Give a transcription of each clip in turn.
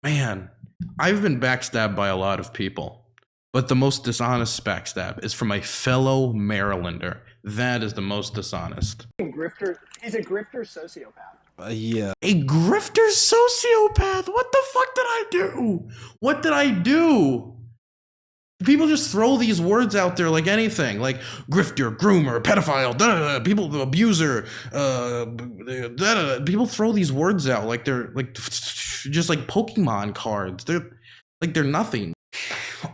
Man, I've been backstabbed by a lot of people, but the most dishonest backstab is from a fellow Marylander. That is the most dishonest. Grifter. He's a grifter sociopath. Yeah. A grifter sociopath? What the fuck did I do? What did I do? People just throw these words out there like anything, like grifter, groomer, pedophile, people, abuser, people throw these words out like they're like just like Pokemon cards. They're nothing.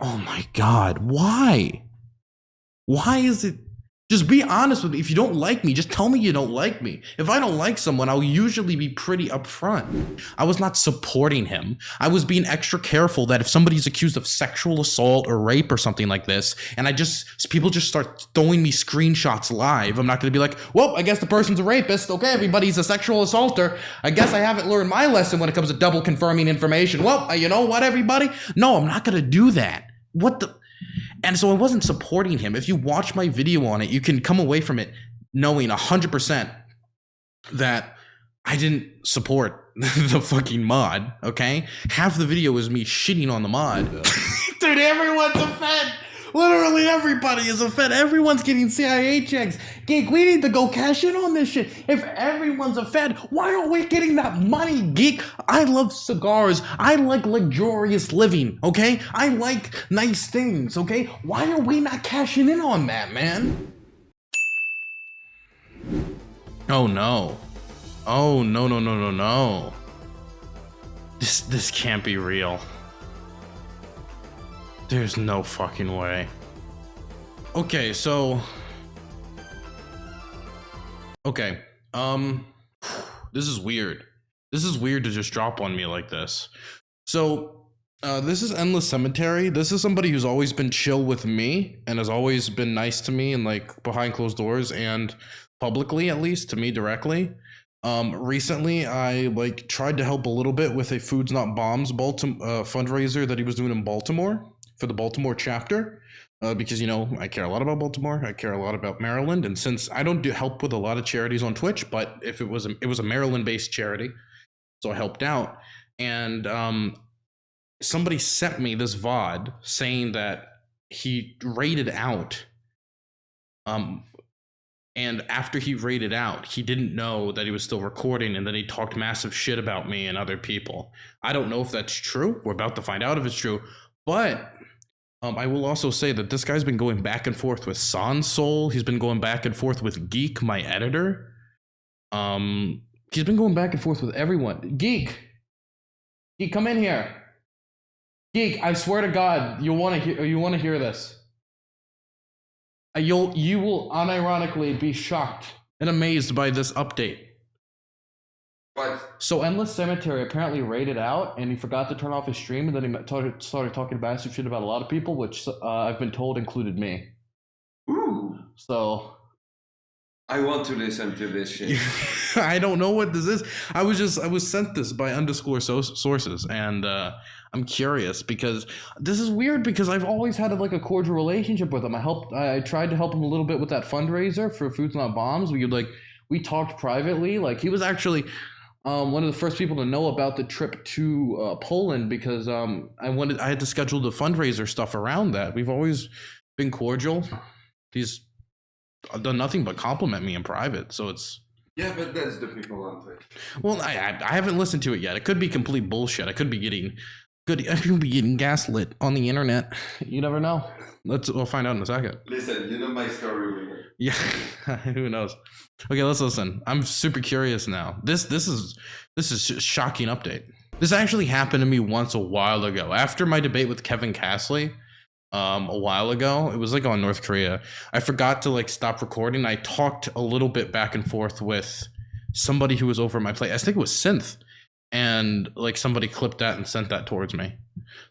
Oh my God, why? Why is it? Just be honest with me. If you don't like me, just tell me you don't like me. If I don't like someone, I'll usually be pretty upfront. I was not supporting him. I was being extra careful that if somebody's accused of sexual assault or rape or something like this, and people just start throwing me screenshots live, I'm not gonna be like, well, I guess the person's a rapist. Okay, everybody's a sexual assaulter. I guess I haven't learned my lesson when it comes to double confirming information. Well, you know what, everybody? No, I'm not gonna do that. What the? And so I wasn't supporting him. If you watch my video on it, you can come away from it knowing 100% that I didn't support the fucking mod, okay? Half the video is me shitting on the mod. Dude, everyone's a Fed. Literally everybody is a Fed. Everyone's getting CIA checks. Geek, we need to go cash in on this shit. If everyone's a Fed, why aren't we getting that money, Geek? I love cigars. I like luxurious living, okay? I like nice things, okay? Why are we not cashing in on that, man? Oh no. Oh no. This can't be real. There's no fucking way. Okay, so... Okay, this is weird. This is weird to just drop on me like this. So, this is Endless Cemetery. This is somebody who's always been chill with me and has always been nice to me and like behind closed doors and publicly, at least, to me directly. Recently, I like tried to help a little bit with a Foods Not Bombs fundraiser that he was doing in Baltimore for the Baltimore chapter. Because, you know, I care a lot about Baltimore. I care a lot about Maryland. And since I don't do help with a lot of charities on Twitch, but if it was a Maryland-based charity, so I helped out. And somebody sent me this VOD saying that he raided out. And after he raided out, he didn't know that he was still recording, and then he talked massive shit about me and other people. I don't know if that's true. We're about to find out if it's true. But I will also say that this guy's been going back and forth with Sansol. He's been going back and forth with Geek, my editor. He's been going back and forth with everyone. Geek, come in here. Geek, I swear to God, you want to hear this. You will unironically be shocked and amazed by this update. What? So Endless Cemetery apparently raided out, and he forgot to turn off his stream, and then he started talking massive shit about a lot of people, which I've been told included me. Ooh. So I want to listen to this shit. I don't know what this is. I was sent this by _ sources, and I'm curious because this is weird because I've always had like a cordial relationship with him. I tried to help him a little bit with that fundraiser for Foods Not Bombs. We talked privately. Like he was actually one of the first people to know about the trip to Poland because I had to schedule the fundraiser stuff around that. We've always been cordial. He's done nothing but compliment me in private, so it's... Yeah, but that's the people on Twitch. Well, I haven't listened to it yet. It could be complete bullshit. I could be getting gaslit on the internet. You never know. We'll find out in a second. Listen, you know my story, Ringer. Yeah, who knows? Okay, let's listen. I'm super curious now. This is a shocking update. This actually happened to me once a while ago. After my debate with Kevin Castley, a while ago, it was like on North Korea. I forgot to like stop recording. I talked a little bit back and forth with somebody who was over my place. I think it was Synth, and like somebody clipped that and sent that towards me.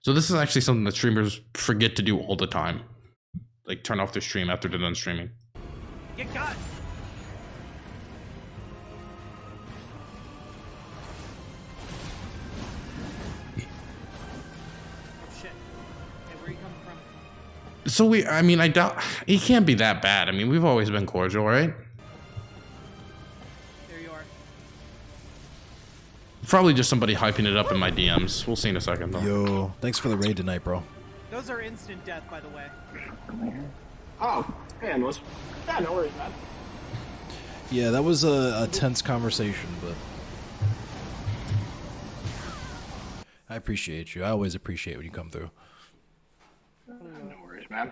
So this is actually something that streamers forget to do all the time, like turn off their stream after they're done streaming. Get got. So I doubt he can't be that bad. I mean, we've always been cordial, right? There you are. Probably just somebody hyping it up in my DMs. We'll see in a second, though. Yo, thanks for the raid tonight, bro. Those are instant death, by the way. Oh, hey, Endless. Yeah, no worries, man. Yeah, that was a tense conversation, but I appreciate you. I always appreciate when you come through. No worries, man.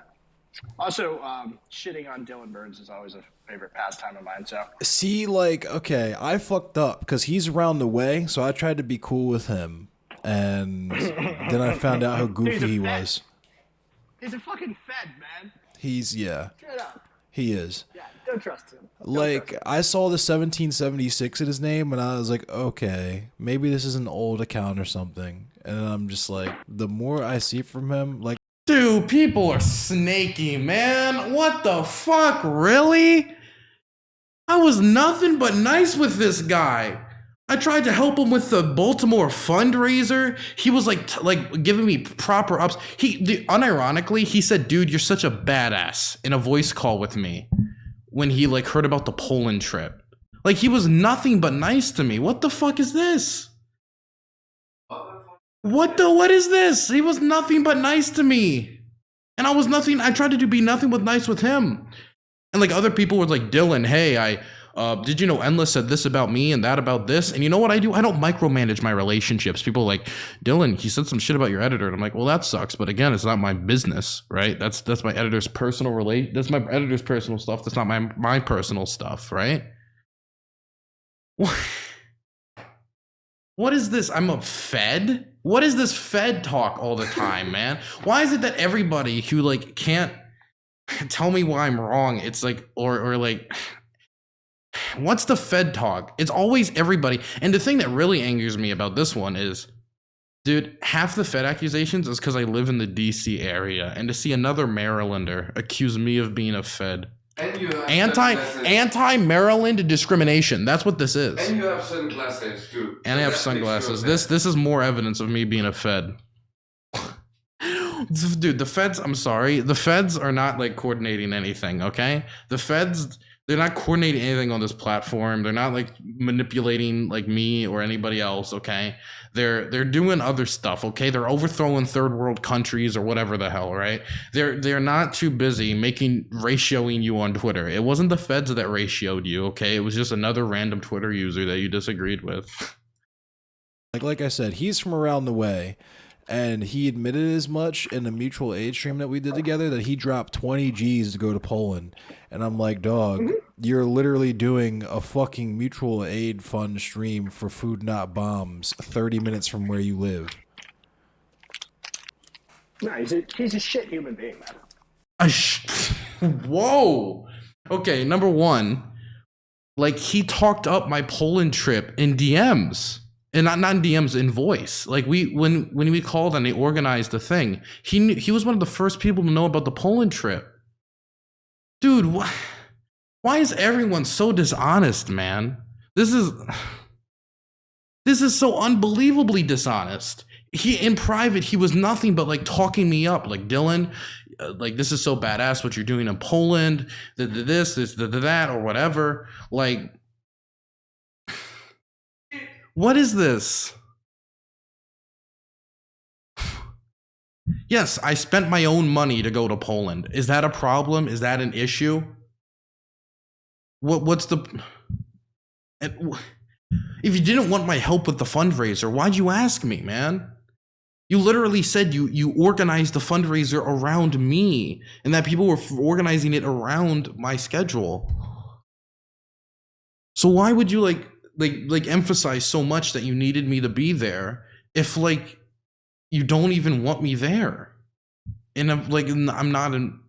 Also, shitting on Dylan Burns is always a favorite pastime of mine, so. See, like, okay, I fucked up because he's around the way, so I tried to be cool with him, and then I found out how goofy he was. He's a fucking fed, man. Yeah, Straight up. he is. Yeah, don't trust him. Like, I saw the 1776 in his name, and I was like, okay, maybe this is an old account or something. And I'm just like, the more I see from him, like, Dude, people are snaky, man. What the fuck? Really? I was nothing but nice with this guy. I tried to help him with the Baltimore fundraiser. He was like giving me proper ups. Unironically, he said, "Dude, you're such a badass," in a voice call with me when he like heard about the Poland trip. Like, he was nothing but nice to me. What the fuck is this? What is this? He was nothing but nice to me. And I tried to be nothing but nice with him. And like other people were like, Dylan, hey, did you know Endless said this about me and that about this? And you know what I do? I don't micromanage my relationships. People are like, Dylan, he said some shit about your editor. And I'm like, well, that sucks. But again, it's not my business, right? That's my editor's personal that's my editor's personal stuff. That's not my personal stuff, right? What is this? I'm a fed? What is this fed talk all the time, man? Why is it that everybody who like can't tell me why I'm wrong, it's like, or like, what's the fed talk? It's always everybody. And the thing that really angers me about this one is, dude, half the fed accusations is because I live in the DC area, and to see another Marylander accuse me of being a fed. And you have Anti-Maryland discrimination. That's what this is. And you have sunglasses too. And I have sunglasses. This is more evidence of me being a fed. Dude, the feds, I'm sorry. The feds are not like coordinating anything, okay? The feds, they're not coordinating anything on this platform. They're not like manipulating like me or anybody else, okay? They're doing other stuff, okay? They're overthrowing third world countries or whatever the hell, right? They're not too busy ratioing you on Twitter. It wasn't the feds that ratioed you, okay? It was just another random Twitter user that you disagreed with. Like I said, he's from around the way, and he admitted as much in the mutual aid stream that we did together that he dropped 20 G's to go to Poland. And I'm like, dog, you're literally doing a fucking mutual aid fund stream for Food Not Bombs 30 minutes from where you live. No, he's a shit human being, man. Whoa. Okay, number one, like, he talked up my Poland trip in DMs. And not in DMs, in voice. Like, when we called and they organized the thing, he was one of the first people to know about the Poland trip. Dude, why is everyone so dishonest, man? This is so unbelievably dishonest. In private, he was nothing but like talking me up, like, Dylan, like, this is so badass what you're doing in Poland, this, that, or whatever. Like, what is this? Yes, I spent my own money to go to Poland. Is that a problem? Is that an issue? What's the... If you didn't want my help with the fundraiser, why'd you ask me, man? You literally said you organized the fundraiser around me, and that people were organizing it around my schedule. So why would you like emphasize so much that you needed me to be there if like you don't even want me there? And I'm not in...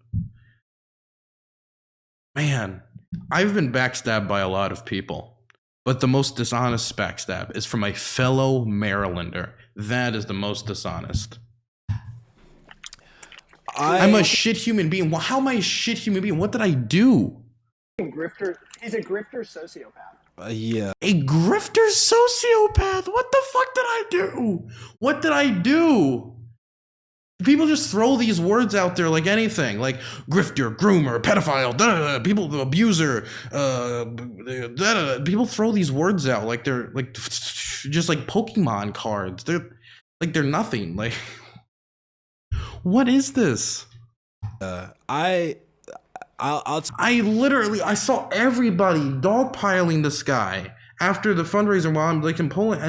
Man, I've been backstabbed by a lot of people, but the most dishonest backstab is from a fellow Marylander. That is the most dishonest. I'm a shit human being. Well, how am I a shit human being? What did I do? Grifter. He's a grifter sociopath. Yeah. A grifter sociopath? What the fuck did I do? What did I do? People just throw these words out there like anything, like grifter, groomer, pedophile, people, abuser, people throw these words out like they're like just like Pokemon cards. They're nothing. Like, what is this? I saw everybody dogpiling this guy after the fundraiser while I'm like in Poland,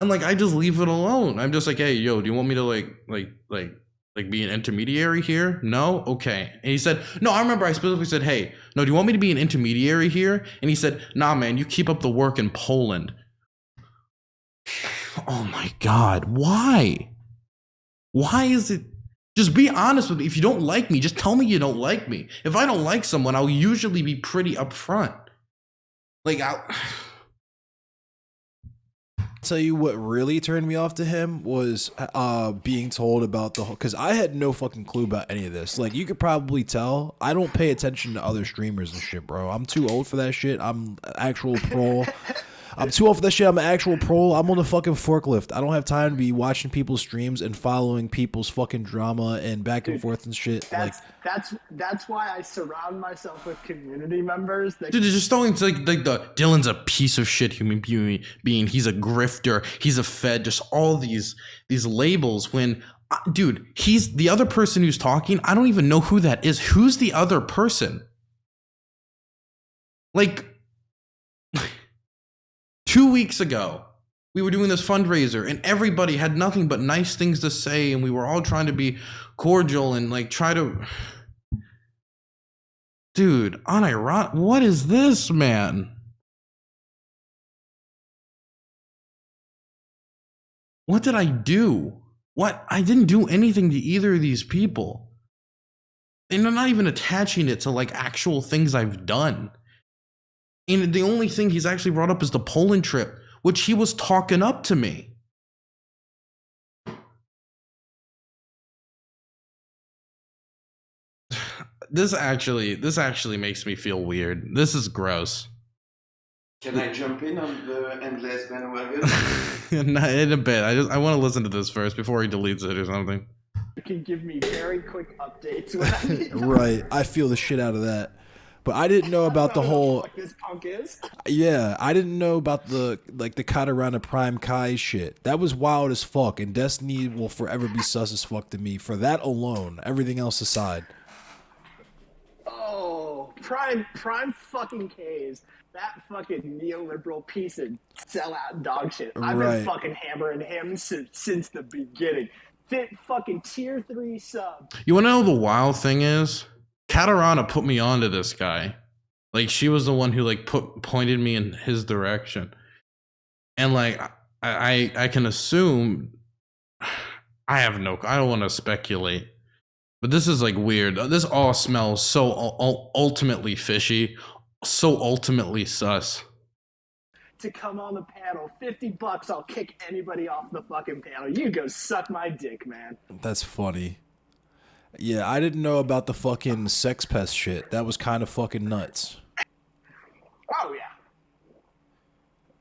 and like I just leave it alone. I'm just like, hey, yo, do you want me to like be an intermediary here? No? Okay. And he said, no, I remember I specifically said, hey, no, do you want me to be an intermediary here? And he said, nah, man, you keep up the work in Poland. Oh my God, why? Why is it? Just be honest with me. If you don't like me, just tell me you don't like me. If I don't like someone, I'll usually be pretty upfront. Like, I'll tell you what really turned me off to him was being told about the whole, because I had no fucking clue about any of this. Like, you could probably tell I don't pay attention to other streamers and shit, bro. I'm too old for that shit. I'm an actual pro. I'm too old for that shit. I'm an actual pro. I'm on the fucking forklift. I don't have time to be watching people's streams and following people's fucking drama and back and forth and shit. That's why I surround myself with community members. Dude, they're just throwing like the Dylan's a piece of shit human being. He's a grifter. He's a fed. Just all these labels. When, dude, he's the other person who's talking. I don't even know who that is. Who's the other person? Like, 2 weeks ago, we were doing this fundraiser and everybody had nothing but nice things to say, and we were all trying to be cordial and like try to. Dude, unironic. What is this, man? What did I do? What? I didn't do anything to either of these people. And I'm not even attaching it to like actual things I've done. And the only thing he's actually brought up is the Poland trip, which he was talking up to me. This actually makes me feel weird. This is gross. Can I jump in on the endless bandwagon? In a bit. I want to listen to this first before he deletes it or something. You can give me very quick updates when I need them. Right. I feel the shit out of that. But I didn't know about the whole. What this punk is. Yeah, I didn't know about the Katarana Prime Kai shit. That was wild as fuck, and Destiny will forever be sus as fuck to me for that alone. Everything else aside. Oh, Prime fucking K's. That fucking neoliberal piece of sellout dog shit. I've been fucking hammering him since the beginning. Fit fucking tier 3 sub. You want to know the wild thing is? Katarana put me onto this guy. Like, she was the one who like pointed me in his direction. And like I can assume, I don't want to speculate, but this is like weird. This all smells so ultimately fishy, so ultimately sus. To come on the panel, $50, I'll kick anybody off the fucking panel. You go suck my dick, man. That's funny. Yeah, I didn't know about the fucking sex pest shit. That was kind of fucking nuts. Oh, yeah.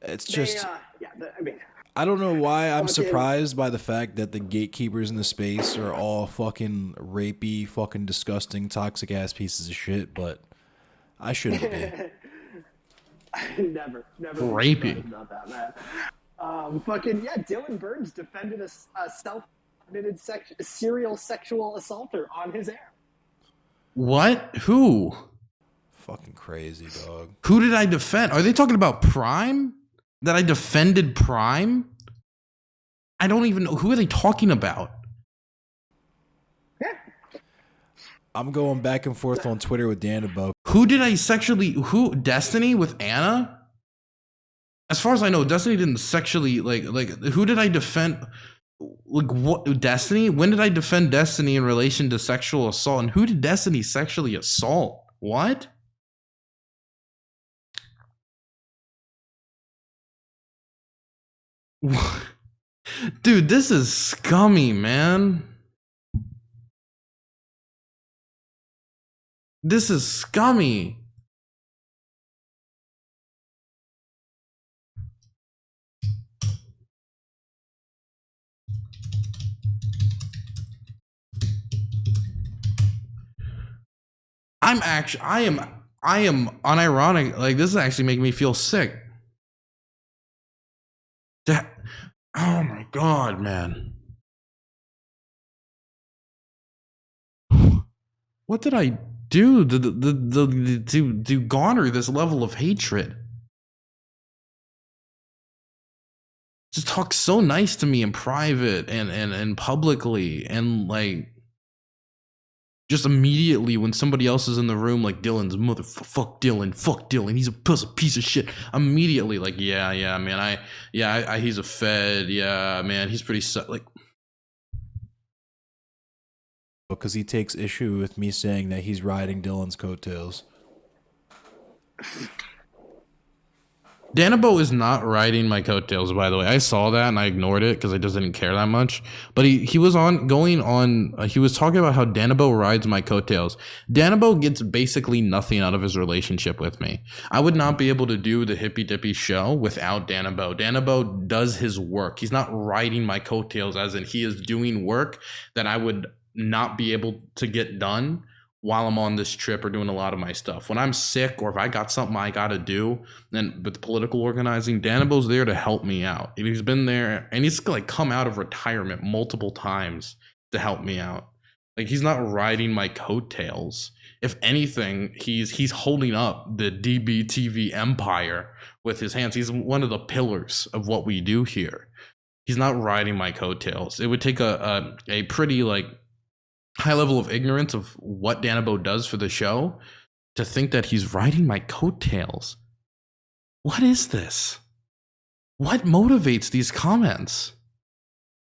It's just... I mean... I don't know why I'm surprised by the fact that the gatekeepers in the space are all fucking rapey, fucking disgusting, toxic-ass pieces of shit, but I shouldn't be. Never rapey about that, man. Dylan Burns defended a self-admitted serial sexual assaulter on his air. What? Who? Fucking crazy, dog. Who did I defend? Are they talking about Prime? That I defended Prime? I don't even know. Who are they talking about? Yeah. I'm going back and forth on Twitter with Dan about. Who did I sexually... Who? Destiny with Anna? As far as I know, Destiny didn't sexually... Like who did I defend... Like, what? Destiny? When did I defend Destiny in relation to sexual assault? And who did Destiny sexually assault? What? Dude, this is scummy, man. This is scummy. I am unironic. Like, this is actually making me feel sick. Oh my God, man. What did I do to garner this level of hatred? Just talk so nice to me in private and publicly, and like just immediately when somebody else is in the room, like Dylan's fuck Dylan, he's a piece of shit. Immediately, like, yeah, man, he's a fed, yeah, man, he's pretty like. Because he takes issue with me saying that he's riding Dylan's coattails. Danabo is not riding my coattails, by the way. I saw that and I ignored it because I just didn't care that much. But he was he was talking about how Danabo rides my coattails. Danabo gets basically nothing out of his relationship with me. I would not be able to do the Hippy Dippy show without Danabo. Danabo does his work. He's not riding my coattails, as in he is doing work that I would not be able to get done while I'm on this trip or doing a lot of my stuff. When I'm sick or if I got something I got to do, then with political organizing, Danabo's there to help me out. He's been there and he's like come out of retirement multiple times to help me out. Like, he's not riding my coattails. If anything, he's holding up the DBTV empire with his hands. He's one of the pillars of what we do here. He's not riding my coattails. It would take a pretty like high level of ignorance of what Danabo does for the show to think that he's riding my coattails. What is this? What motivates these comments?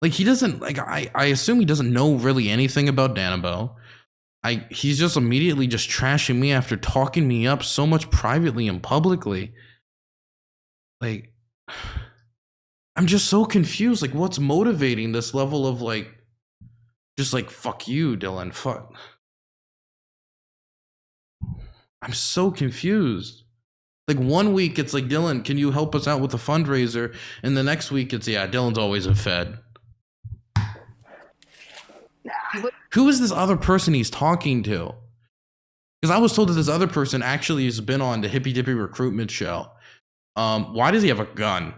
Like, he doesn't, like, I assume he doesn't know really anything about Danabo. He's just immediately just trashing me after talking me up so much privately and publicly. Like, I'm just so confused. Like, what's motivating this level of like, just like, fuck you, Dylan, fuck. I'm so confused. Like, 1 week it's like, Dylan, can you help us out with the fundraiser? And the next week it's, yeah, Dylan's always a fed. Who is this other person he's talking to? Because I was told that this other person actually has been on the Hippy Dippy recruitment show. Why does he have a gun?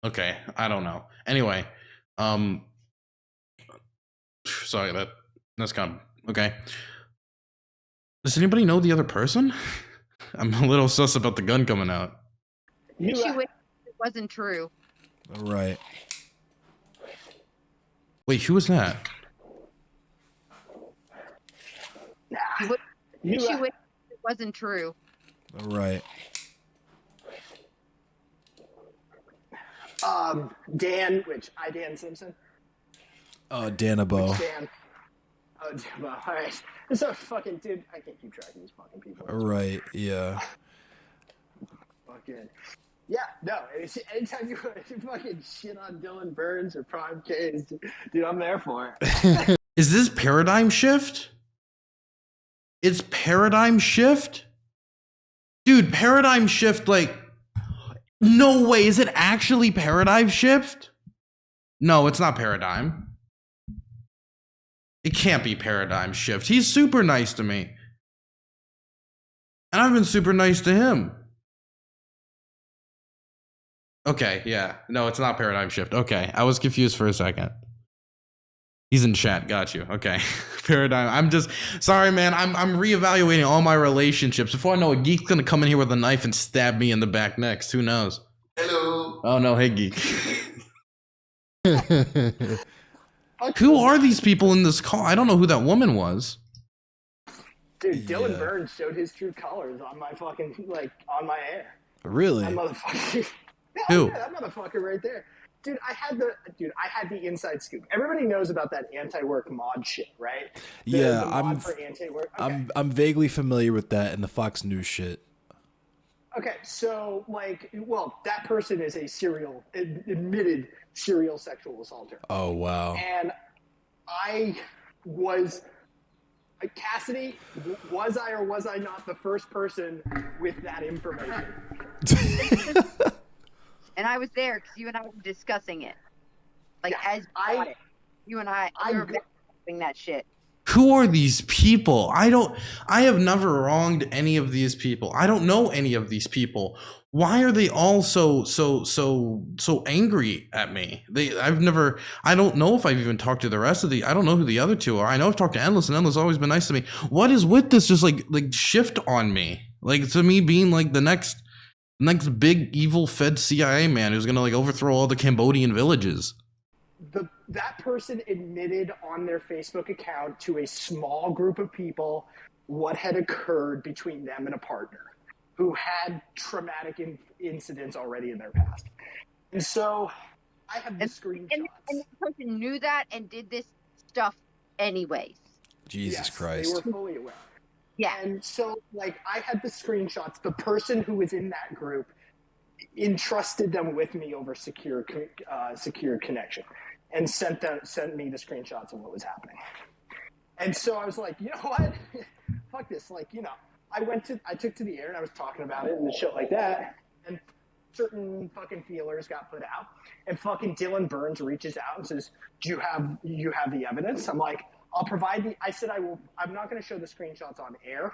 Okay, I don't know. Anyway, sorry, that's kind of okay. Does anybody know the other person? I'm a little sus about the gun coming out. She wished it wasn't true. Right. Wait, who was that? She wished it wasn't true. Right. Dan Simpson. Danabo. Dan. Oh, Danabo. All right. So fucking dude, I can't keep track of these fucking people. Right. Yeah. Fucking. Yeah. No. Anytime you fucking shit on Dylan Burns or Prime K's, dude, I'm there for it. Is this Paradigm Shift? It's Paradigm Shift? Dude, Paradigm Shift, like, no way. Is it actually Paradigm Shift? No, it's not Paradigm. It can't be Paradigm Shift. He's super nice to me. And I've been super nice to him. Okay, yeah. No, it's not Paradigm Shift. Okay, I was confused for a second. He's in chat. Got you. Okay. Paradigm. I'm just sorry, man. I'm reevaluating all my relationships. Before I know it, Geek's gonna come in here with a knife and stab me in the back next. Who knows? Hello. Oh no, hey Geek. Who are these people in this call? I don't know who that woman was. Dude, Dylan Burns showed his true colors on my fucking on my air. Really? That motherfucker. Who? Yeah, that motherfucker right there. Dude, I had the inside scoop. Everybody knows about that anti-work mod shit, right? The mod I'm for anti-work. Okay. I'm vaguely familiar with that and the Fox News shit. Okay, so that person is a admitted serial sexual assaulter. Oh wow. And Cassidy, was I or was I not the first person with that information? And I was there because you and I were discussing it. Like, Yeah, as you and I we were doing that shit. Who are these people? I have never wronged any of these people. I don't know any of these people. Why are they all so angry at me? I don't know if I've even talked to the rest of I don't know who the other two are. I know I've talked to Endless, and Endless has always been nice to me. What is with this just like shift on me? Like, to me being like the next big evil Fed CIA man who's gonna like overthrow all the Cambodian villages. That person admitted on their Facebook account to a small group of people what had occurred between them and a partner who had traumatic incidents already in their past. And so I have the screenshots. And the person knew that and did this stuff anyways. Jesus Christ. They were fully aware. Yeah. And so, like, I had the screenshots. The person who was in that group entrusted them with me over secure connection, and sent me the screenshots of what was happening. And so I was like, you know what? Fuck this. Like, you know, I took to the air and I was talking about it and shit like that. And certain fucking feelers got put out. And fucking Dylan Burns reaches out and says, do you have the evidence? I'm like, I'll provide I said I'm not going to show the screenshots on air.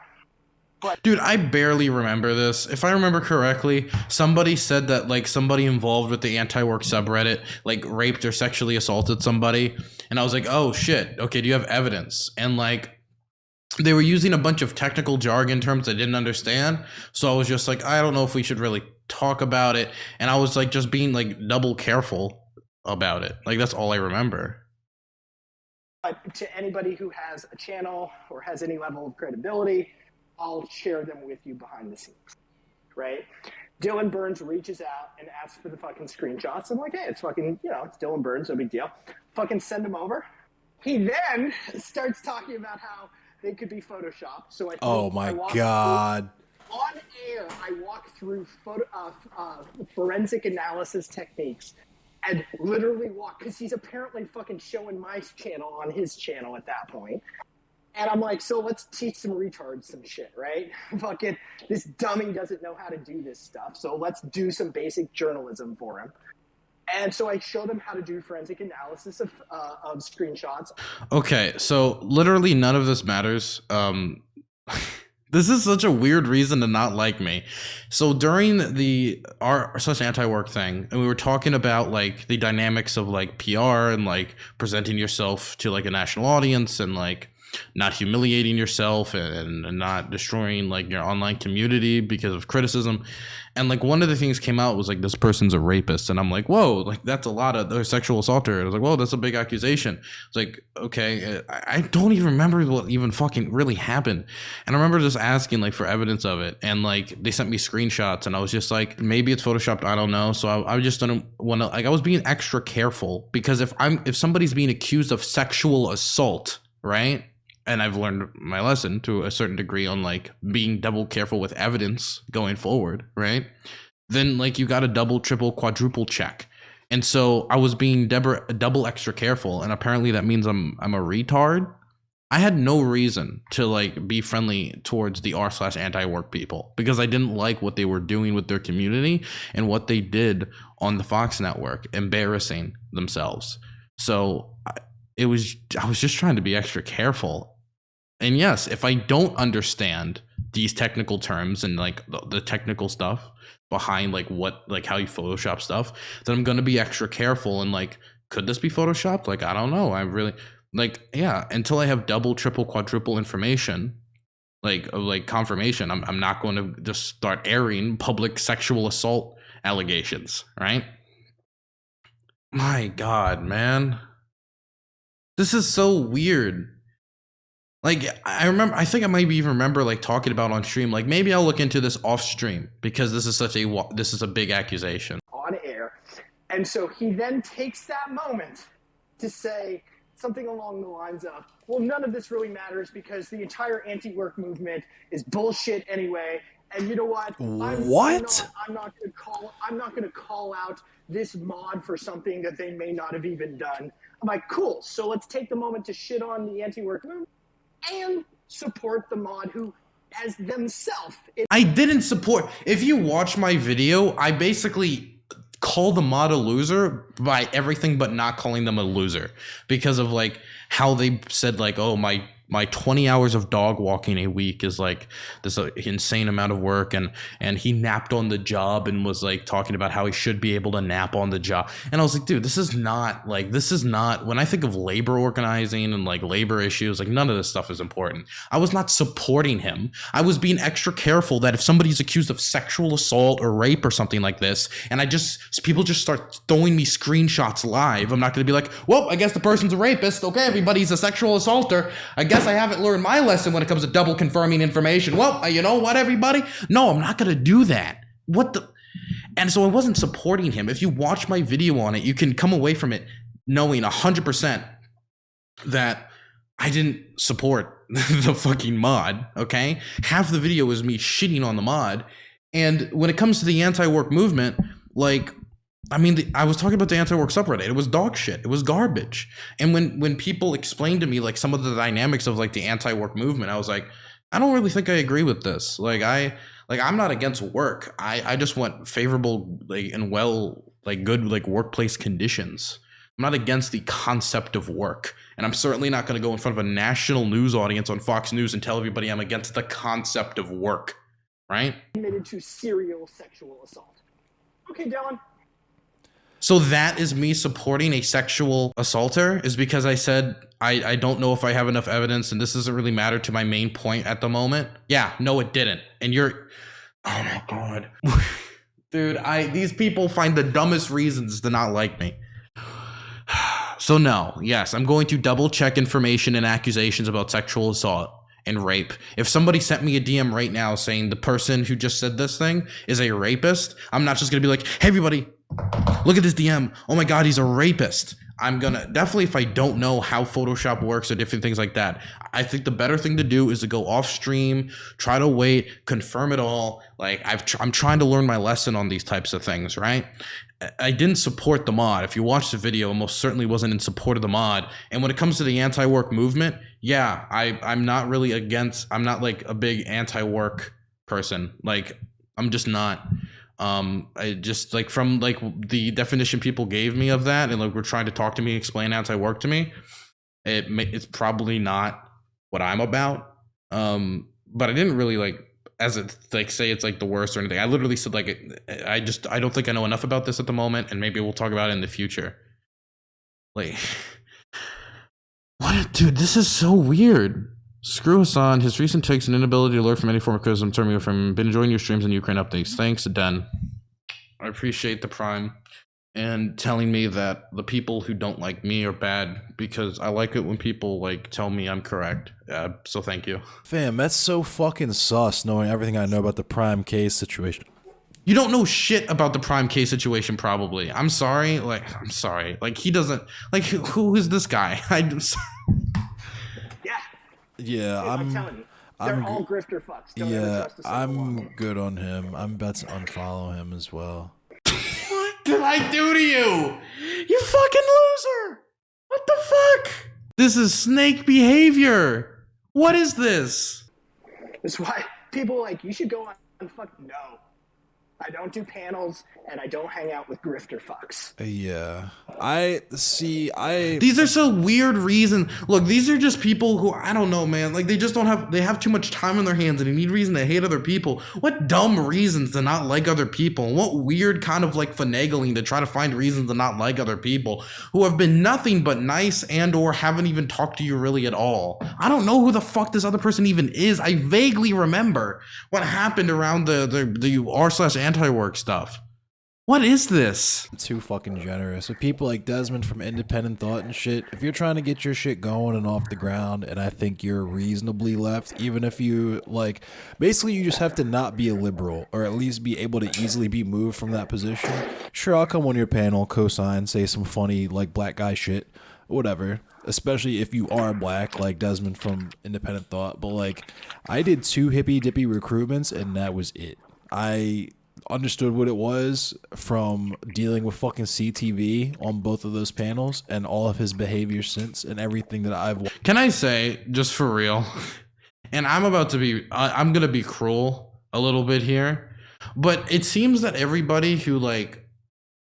But dude, I barely remember this. If I remember correctly, somebody said that like somebody involved with the anti-work subreddit like raped or sexually assaulted somebody, and I was like, oh shit, okay, do you have evidence? And like they were using a bunch of technical jargon terms I didn't understand, so I was just like, I don't know if we should really talk about it, and I was like just being like double careful about it. Like, that's all I remember. But to anybody who has a channel or has any level of credibility, I'll share them with you behind the scenes, right? Dylan Burns reaches out and asks for the fucking screenshots. I'm like, hey, it's fucking, you know, it's Dylan Burns, no big deal. Fucking send them over. He then starts talking about how they could be photoshopped. So oh my God. On air, I walk through forensic analysis techniques and literally walk, because he's apparently fucking showing my channel on his channel at that point. And I'm like, so let's teach some retards some shit, right? Fucking, this dummy doesn't know how to do this stuff, so let's do some basic journalism for him. And so I show them how to do forensic analysis of screenshots. Okay, so literally none of this matters. This is such a weird reason to not like me. So during our such anti-work thing, and we were talking about like the dynamics of like PR and like presenting yourself to like a national audience and like not humiliating yourself and not destroying like your online community because of criticism. And like one of the things came out was like, this person's a rapist, and I'm like, whoa, like that's a lot of they're sexual assaulter. I was like, whoa, that's a big accusation. It's like, okay, I don't even remember what even fucking really happened. And I remember just asking like for evidence of it, and like they sent me screenshots, and I was just like, maybe it's photoshopped, I don't know. So I just didn't want to, like, I was being extra careful, because if somebody's being accused of sexual assault, right? And I've learned my lesson to a certain degree on like being double careful with evidence going forward, right? Then like you got to double, triple, quadruple check. And so I was being double extra careful, and apparently that means I'm a retard. I had no reason to like be friendly towards the r/anti-work people, because I didn't like what they were doing with their community and what they did on the Fox network, embarrassing themselves. So I was just trying to be extra careful. And yes, if I don't understand these technical terms and like the technical stuff behind like what, like how you Photoshop stuff, then I'm going to be extra careful. And like, could this be Photoshopped? Like, I don't know. I really like, yeah, until I have double, triple, quadruple information, like confirmation, I'm not going to just start airing public sexual assault allegations, right? My God, man. This is so weird. Like, I think I might even remember like talking about on stream, like maybe I'll look into this off stream, because this is a big accusation. On air. And so he then takes that moment to say something along the lines of, well, none of this really matters because the entire anti-work movement is bullshit anyway. And you know what? I'm not going to call out this mod for something that they may not have even done. I'm like, cool. So let's take the moment to shit on the anti-work movement and support the mod who, as themselves. I didn't support. If you watch my video, I basically call the mod a loser by everything but not calling them a loser because of like how they said like, oh, my 20 hours of dog walking a week is like this insane amount of work, and he napped on the job and was like talking about how he should be able to nap on the job. And I was like, dude, this is not when I think of labor organizing and like labor issues, like none of this stuff is important. I was not supporting him. I was being extra careful that if somebody's accused of sexual assault or rape or something like this, and people just start throwing me screenshots live, I'm not going to be like, well, I guess the person's a rapist. Okay, everybody's a sexual assaulter. I guess I haven't learned my lesson when it comes to double confirming information. Well, you know what, everybody? No, I'm not going to do that. And so I wasn't supporting him. If you watch my video on it, you can come away from it knowing 100% that I didn't support the fucking mod, okay? Half the video is me shitting on the mod. And when it comes to the anti-work movement, like, I mean, I was talking about the anti-work subreddit. It was dog shit. It was garbage. And when people explained to me like some of the dynamics of like the anti-work movement, I was like, I don't really think I agree with this. I'm not against work. I just want favorable and good workplace conditions. I'm not against the concept of work. And I'm certainly not going to go in front of a national news audience on Fox News and tell everybody I'm against the concept of work, right? Admitted to serial sexual assault. Okay, Dylan. So that is me supporting a sexual assaulter is because I said I don't know if I have enough evidence and this doesn't really matter to my main point at the moment. Yeah, no, it didn't. And oh my God. Dude, these people find the dumbest reasons to not like me. So no, yes, I'm going to double check information and accusations about sexual assault and rape. If somebody sent me a DM right now saying the person who just said this thing is a rapist, I'm not just going to be like, hey, everybody, look at this DM. Oh my God, he's a rapist. I'm gonna definitely, if I don't know how Photoshop works or different things like that, I think the better thing to do is to go off stream, try to wait, confirm it all. Like I'm trying to learn my lesson on these types of things, right? I didn't support the mod. If you watch the video, it most certainly wasn't in support of the mod. And when it comes to the anti-work movement, yeah, I'm not really against, I'm not like a big anti-work person. Like I'm just not. I just like from like the definition people gave me of that and like were trying to talk to me, explain anti-work to me, it's probably not what I'm about. But I didn't really like as it like say it's like the worst or anything. I literally said like I don't think I know enough about this at the moment, and maybe we'll talk about it in the future. Like what, dude, this is so weird. Screw Hassan. His recent takes and inability to learn from any form of criticism turned me from been enjoying your streams and Ukraine updates. Thanks, Den. I appreciate the Prime and telling me that the people who don't like me are bad, because I like it when people like tell me I'm correct. So thank you. Fam, that's so fucking sus knowing everything I know about the Prime K situation. You don't know shit about the Prime K situation, probably. I'm sorry. I'm sorry. Like, he doesn't... Like, who is this guy? Yeah, I'm telling you, they're all grifter fucks. Don't ever trust a single one. Good on him. I'm about to unfollow him as well. What did I do to you? You fucking loser! What the fuck? This is snake behavior. What is this? That's why people are like, you should go on fuck. No. I don't do panels, and I don't hang out with grifter fucks. Yeah. These are so weird reasons. Look, these are just people who, I don't know, man. Like, they just they have too much time on their hands, and they need reason to hate other people. What dumb reasons to not like other people? And what weird kind of, like, finagling to try to find reasons to not like other people who have been nothing but nice and or haven't even talked to you really at all. I don't know who the fuck this other person even is. I vaguely remember what happened around the r/anti-work stuff. What is this? Too fucking generous. With people like Desmond from Independent Thought and shit, if you're trying to get your shit going and off the ground, and I think you're reasonably left, even if you, like, basically you just have to not be a liberal, or at least be able to easily be moved from that position. Sure, I'll come on your panel, co-sign, say some funny, like, black guy shit, whatever. Especially if you are black, like Desmond from Independent Thought. But, like, I did 2 hippy-dippy recruitments, and that was it. I understood what it was from dealing with fucking CTV on both of those panels and all of his behavior since and everything that I've... Can I say, just for real, and I'm going to be cruel a little bit here, but it seems that everybody who, like,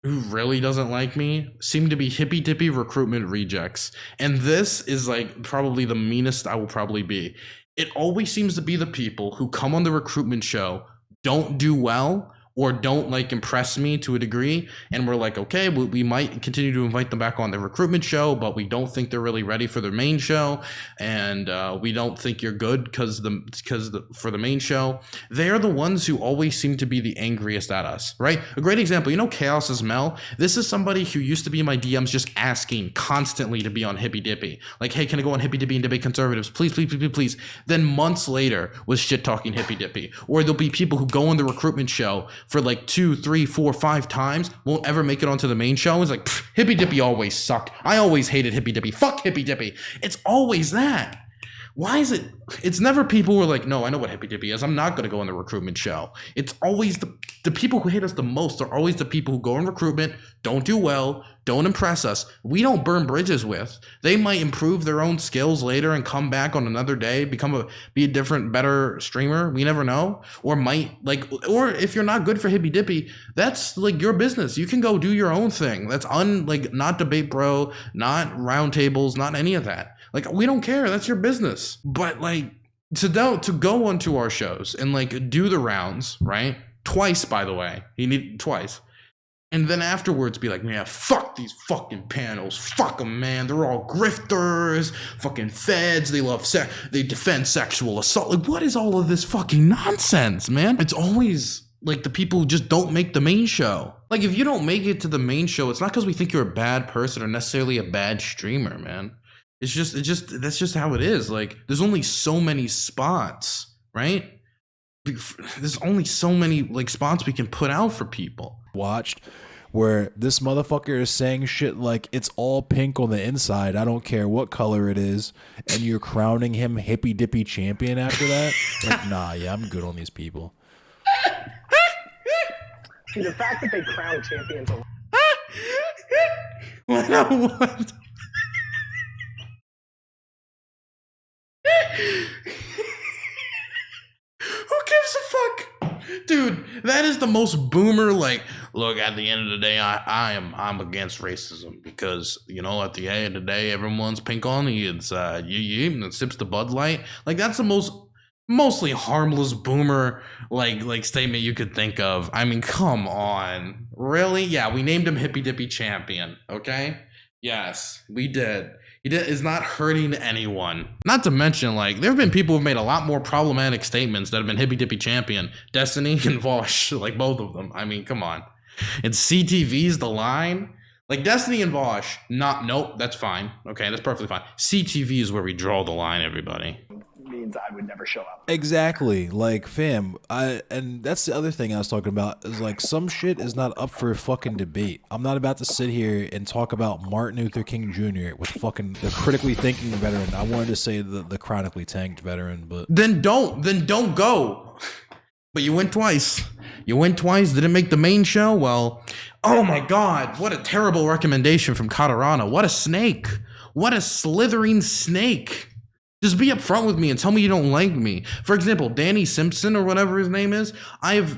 who really doesn't like me seem to be hippy dippy recruitment rejects. And this is like probably the meanest I will probably be. It always seems to be the people who come on the recruitment show, don't do well, or don't like impress me to a degree, and we're like, okay, we might continue to invite them back on the recruitment show, but we don't think they're really ready for their main show, and we don't think you're good for the main show. They're the ones who always seem to be the angriest at us, right? A great example, you know, Chaos's Mel. This is somebody who used to be in my DMs just asking constantly to be on Hippy Dippy, like, hey, can I go on Hippy Dippy and debate conservatives, please, please, please, please, please. Then months later was shit talking Hippy Dippy. Or there'll be people who go on the recruitment show for like 2, 3, 4, 5 times, won't ever make it onto the main show. It's like, Hippy Dippy always sucked. I always hated Hippy Dippy. Fuck Hippy Dippy. It's always that. Why is it? It's never people who are like, no, I know what Hippy Dippy is. I'm not going to go on the recruitment show. It's always the people who hate us the most are always the people who go in recruitment, don't do well, don't impress us. We don't burn bridges with. They might improve their own skills later and come back on another day, be a different, better streamer. We never know. Or if you're not good for Hippy Dippy, that's like your business. You can go do your own thing. That's not debate bro, not roundtables, not any of that. Like, we don't care. That's your business. But like to go onto our shows and like do the rounds, right? Twice, by the way. You need twice. And then afterwards be like, man, fuck these fucking panels. Fuck them, man. They're all grifters, fucking feds. They defend sexual assault. Like, what is all of this fucking nonsense, man? It's always like the people who just don't make the main show. Like, if you don't make it to the main show, it's not because we think you're a bad person or necessarily a bad streamer, man. It's just that's just how it is. Like, there's only so many spots, right? There's only so many like spots we can put out for people. Watched where this motherfucker is saying shit like it's all pink on the inside, I don't care what color it is, and you're crowning him Hippy Dippy champion after that. Like, nah, yeah, I'm good on these people. See, the fact that they crown champions What? Who gives a fuck? Dude, that is the most boomer, like, look, at the end of the day, I'm against racism because, you know, at the end of the day, everyone's pink on the inside. You sips the Bud Light. Like, that's the mostly harmless boomer like statement you could think of. I mean, come on. Really? Yeah, we named him Hippy Dippy Champion, okay? Yes, we did. Is not hurting anyone. Not to mention, like, there have been people who've made a lot more problematic statements that have been Hippy Dippy Champion. Destiny and Vosh, like both of them. I mean, come on. And CTV's the line. Like, Destiny and Vosh, nope, that's fine. Okay, that's perfectly fine. CTV is where we draw the line, everybody. means I would never show up. Exactly. Like, fam, and that's the other thing I was talking about is like some shit is not up for a fucking debate. I'm not about to sit here and talk about Martin Luther King Jr. with fucking the critically thinking veteran. I wanted to say the chronically tanked veteran, but then don't go. But you went twice. Didn't make the main show. Well, oh my God, what a terrible recommendation from Katarana. What a snake. What a slithering snake. Just be upfront with me and tell me you don't like me. For example, Danny Simpson or whatever his name is. He was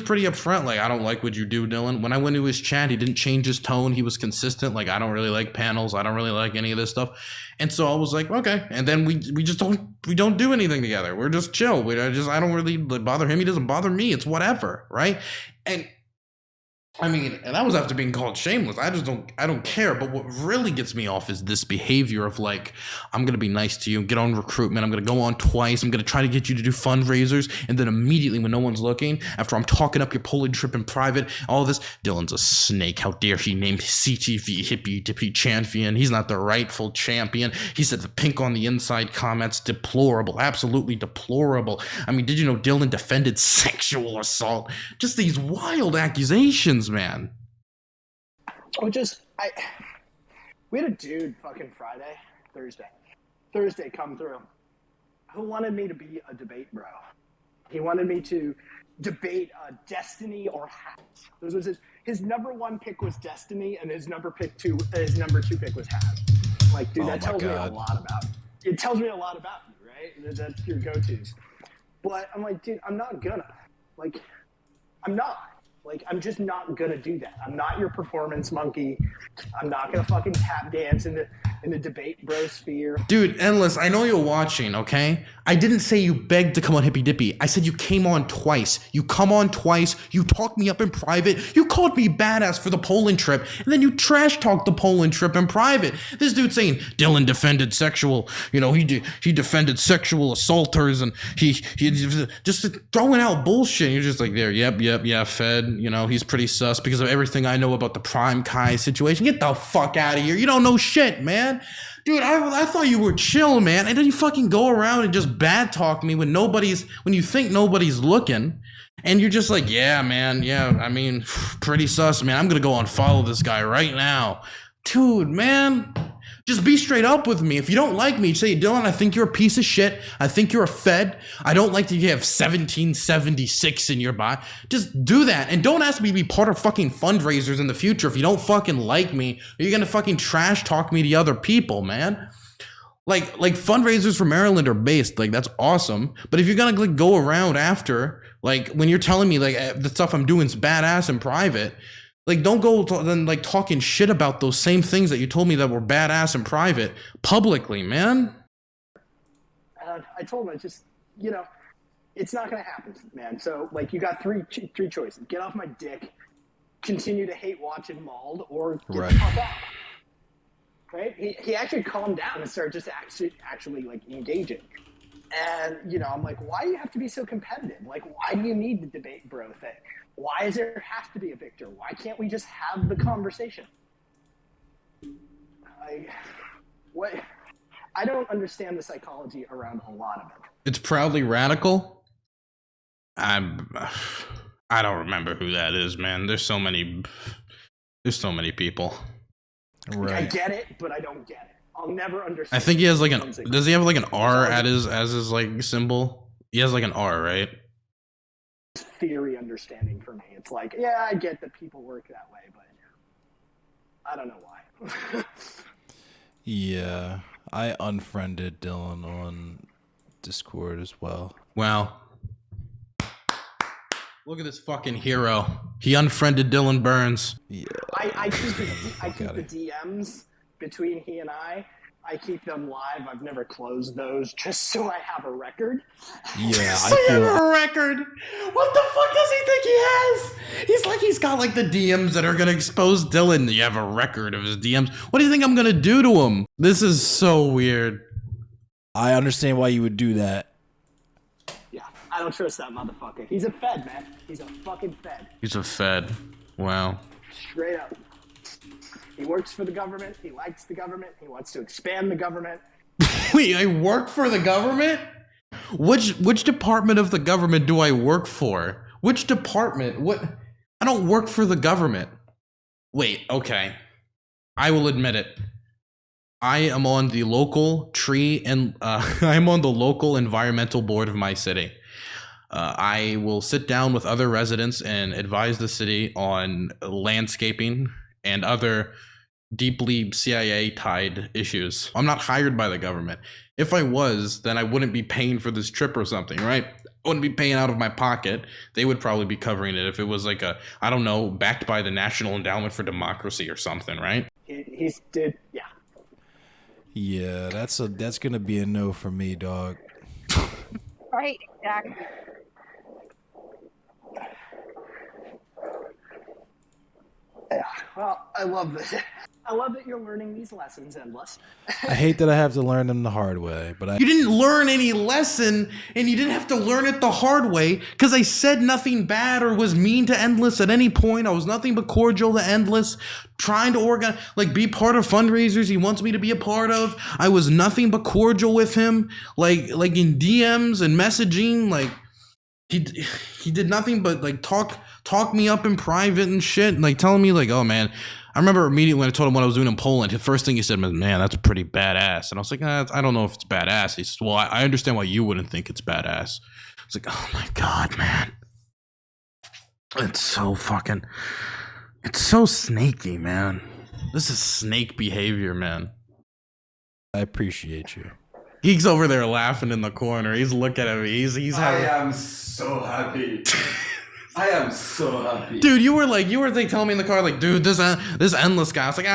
pretty upfront. Like, I don't like what you do, Dylan. When I went to his chat, he didn't change his tone. He was consistent. Like, I don't really like panels. I don't really like any of this stuff. And so I was like, okay. And then we just don't do anything together. We're just chill. I don't really bother him. He doesn't bother me. It's whatever, right? And I mean, and that was after being called shameless. I don't care. But what really gets me off is this behavior of like, I'm going to be nice to you, get on recruitment. I'm going to go on twice. I'm going to try to get you to do fundraisers. And then immediately when no one's looking, after I'm talking up your Poland trip in private, all this, Dylan's a snake. How dare he named CTV Hippy Dippy Champion? He's not the rightful champion. He said the pink on the inside comments, deplorable, absolutely deplorable. I mean, did you know Dylan defended sexual assault? Just these wild accusations, man. We had a dude fucking Thursday come through who wanted me to be a debate bro. He wanted me to debate Destiny or Hats. This was his number one pick was Destiny, and his number two pick was Hats. Like, dude, that tells me a lot about you. It tells me a lot about you, right? That's your go-tos. But I'm like, dude, I'm not gonna. Like, I'm not. Like, I'm just not gonna do that. I'm not your performance monkey. I'm not gonna fucking tap dance in the debate bro sphere. Dude, Endless, I know you're watching, okay? I didn't say you begged to come on Hippy Dippy. I said you came on twice. You come on twice. You talked me up in private. You called me badass for the Poland trip. And then you trash talked the Poland trip in private. This dude saying Dylan defended sexual, he defended sexual assaulters and he just throwing out bullshit. You're just like, there, yep, Fed. He's pretty sus because of everything I know about the Prime Kai situation. Get the fuck out of here. You don't know shit, man. Dude, I thought you were chill, man. And then you fucking go around and just bad talk me when you think nobody's looking. And you're just like, yeah, man. Yeah, I mean, pretty sus, man. I'm going to go unfollow this guy right now. Dude, man. Just be straight up with me. If you don't like me, say, Dylan, I think you're a piece of shit. I think you're a Fed. I don't like that you have 1776 in your body. Just do that. And don't ask me to be part of fucking fundraisers in the future if you don't fucking like me. Or you're going to fucking trash talk me to other people, man. Like fundraisers for Maryland are based. Like, that's awesome. But if you're going to go around after, like, when you're telling me, like, the stuff I'm doing is badass in private, like, don't go then like talking shit about those same things that you told me that were badass in private publicly, man. I told him, it's not going to happen, man. So, like, you got three choices. Get off my dick, continue to hate watching Mauled, or get the fuck out. Right? He actually calmed down and started just actually like, engaging. And, I'm like, why do you have to be so competitive? Like, why do you need the debate bro thing? Why does there have to be a victor? Why can't we just have the conversation? I don't understand the psychology around a lot of it. It's proudly radical. I don't remember who that is, man. There's so many people. Right. I get it, but I don't get it. I'll never understand. I think he has like does he have like an R at his like symbol? He has like an R, right? Theory understanding for me. It's like, yeah, I get that people work that way, but I don't know why. Yeah, I unfriended Dylan on Discord as well. Wow. Look at this fucking hero. He unfriended Dylan Burns. Yeah. I keep the DMs between he and I keep them live. I've never closed those just so I have a record. Yeah, so I feel have a record. What the fuck does he think he has? He's like, he's got like the DMs that are gonna expose Dylan. You have a record of his DMs. What do you think I'm gonna do to him? This is so weird. I understand why you would do that. Yeah, I don't trust that motherfucker. He's a Fed, man. He's a fucking Fed. He's a Fed. Wow. Straight up. He works for the government. He likes the government. He wants to expand the government. Wait, I work for the government? Which department of the government do I work for? Which department? What? I don't work for the government. Wait, okay. I will admit it. I am on the local I'm on the local environmental board of my city. I will sit down with other residents and advise the city on landscaping and other deeply CIA-tied issues. I'm not hired by the government. If I was, then I wouldn't be paying for this trip or something, right? I wouldn't be paying out of my pocket. They would probably be covering it if it was like I don't know, backed by the National Endowment for Democracy or something, right? Yeah. Yeah, that's gonna be a no for me, dog. Right, exactly. Yeah. Well, I love this. I love that you're learning these lessons, Endless. I hate that I have to learn them the hard way, but You didn't learn any lesson, and you didn't have to learn it the hard way, because I said nothing bad or was mean to Endless at any point. I was nothing but cordial to Endless, trying to be part of fundraisers he wants me to be a part of. I was nothing but cordial with him, like in DMs and messaging. Like he did nothing but like talk me up in private and shit, like telling me like, oh man. I remember immediately when I told him what I was doing in Poland, the first thing he said was, man, that's pretty badass. And I was like, I don't know if it's badass. He says, well, I understand why you wouldn't think it's badass. I was like, oh my God, man. It's so snaky, man. This is snake behavior, man. I appreciate you. He's over there laughing in the corner. He's looking at me. He's I having... am so happy. I am so happy. Dude, you were telling me in the car, like, dude, this endless guy. I was like,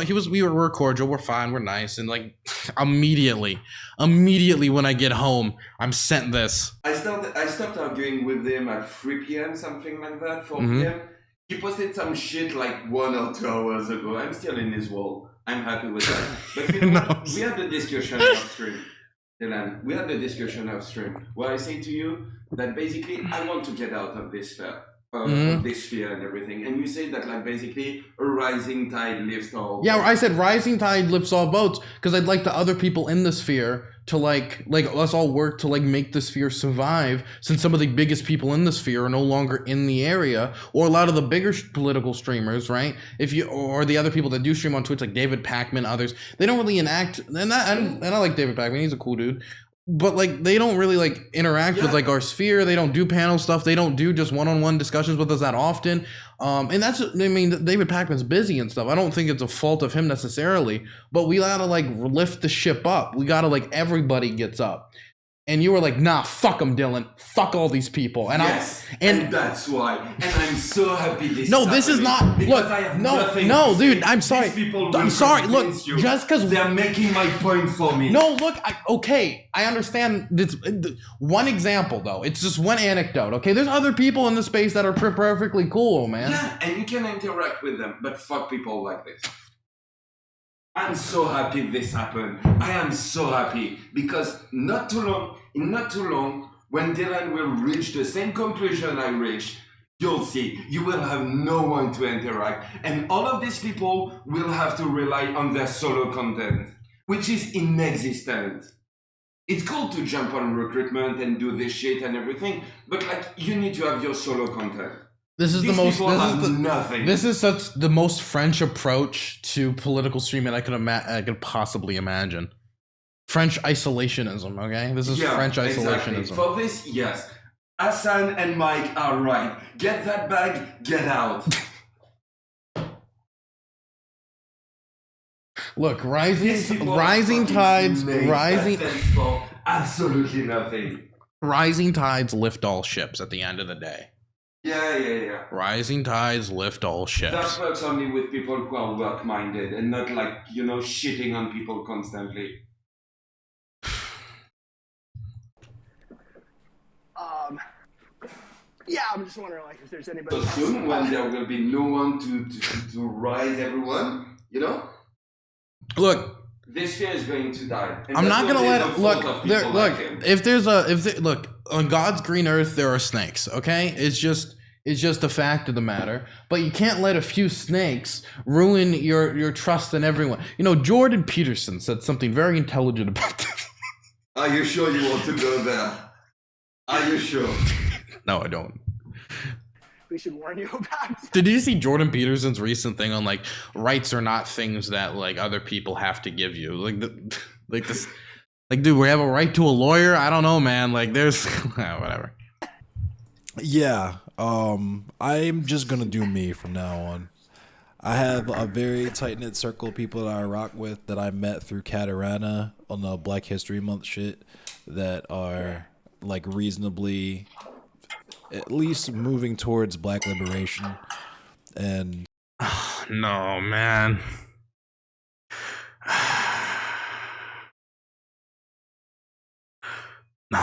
man, we're cordial, we're fine, we're nice. And like, immediately when I get home, I'm sent this. I stopped arguing with him at 3 p.m., something like that, 4 p.m. He posted some shit like 1 or 2 hours ago. I'm still in his wall. I'm happy with that. But you know, we had the discussion off stream. Dylan, we had the discussion off stream where I say to you that basically I want to get out of this sphere. Of this sphere and everything, and you say that like basically a rising tide lifts all boats. Yeah, I said rising tide lifts all boats because I'd like the other people in the sphere to like us all work to like make the sphere survive, since some of the biggest people in the sphere are no longer in the area, or a lot of the bigger political streamers, right? Or the other people that do stream on Twitch, like David Pacman, others, they don't really enact, and I like David Pacman, he's a cool dude. But like they don't really like interact with like our sphere. They don't do panel stuff. They don't do just one-on-one discussions with us that often. And that's, I mean, David Pacman's busy and stuff. I don't think it's a fault of him necessarily. But we gotta like lift the ship up. We gotta like everybody gets up. And you were like, nah, fuck them, Dylan. Fuck all these people. And yes, and that's why. And I'm so happy this. No, this is not. Look, I have no, dude. I'm sorry. I'm sorry. Look, just because they're making my point for me. No, look. Okay, I understand. This one example though. It's just one anecdote. Okay, there's other people in the space that are perfectly cool, man. Yeah, and you can interact with them, but fuck people like this. I'm so happy this happened. I am so happy because in not too long, when Dylan will reach the same conclusion I reached, you'll see, you will have no one to interact, and all of these people will have to rely on their solo content, which is inexistent. It's cool to jump on recruitment and do this shit and everything, but like, you need to have your solo content. This is These the most. people have nothing. This is such the most French approach to political streaming I could possibly imagine. French isolationism. Okay, this is French isolationism. Exactly. For this, yes, Hassan and Mike are right. Get that bag, get out. Look, rising tides, absolutely nothing. Rising tides lift all ships at the end of the day. Yeah. Rising tides lift all ships. That works only with people who are work-minded and not like, you know, shitting on people constantly. Yeah, I'm just wondering, like, if there's anybody. So soon, when there will be no one to rise everyone, you know. Look. This fear is going to die. I'm not gonna let it look. Look, on God's green earth there are snakes. Okay, it's just a fact of the matter. But you can't let a few snakes ruin your trust in everyone. You know, Jordan Peterson said something very intelligent about this. Are you sure you want to go there? Are you sure? No, I don't. We should warn you about. Did you see Jordan Peterson's recent thing on like rights are not things that like other people have to give you? Like this, like dude, we have a right to a lawyer. I don't know, man. Like there's whatever. Yeah, I'm just gonna do me from now on. I have a very tight knit circle of people that I rock with that I met through Catarana on the Black History Month shit that are like reasonably, at least moving towards black liberation. And no, man. No,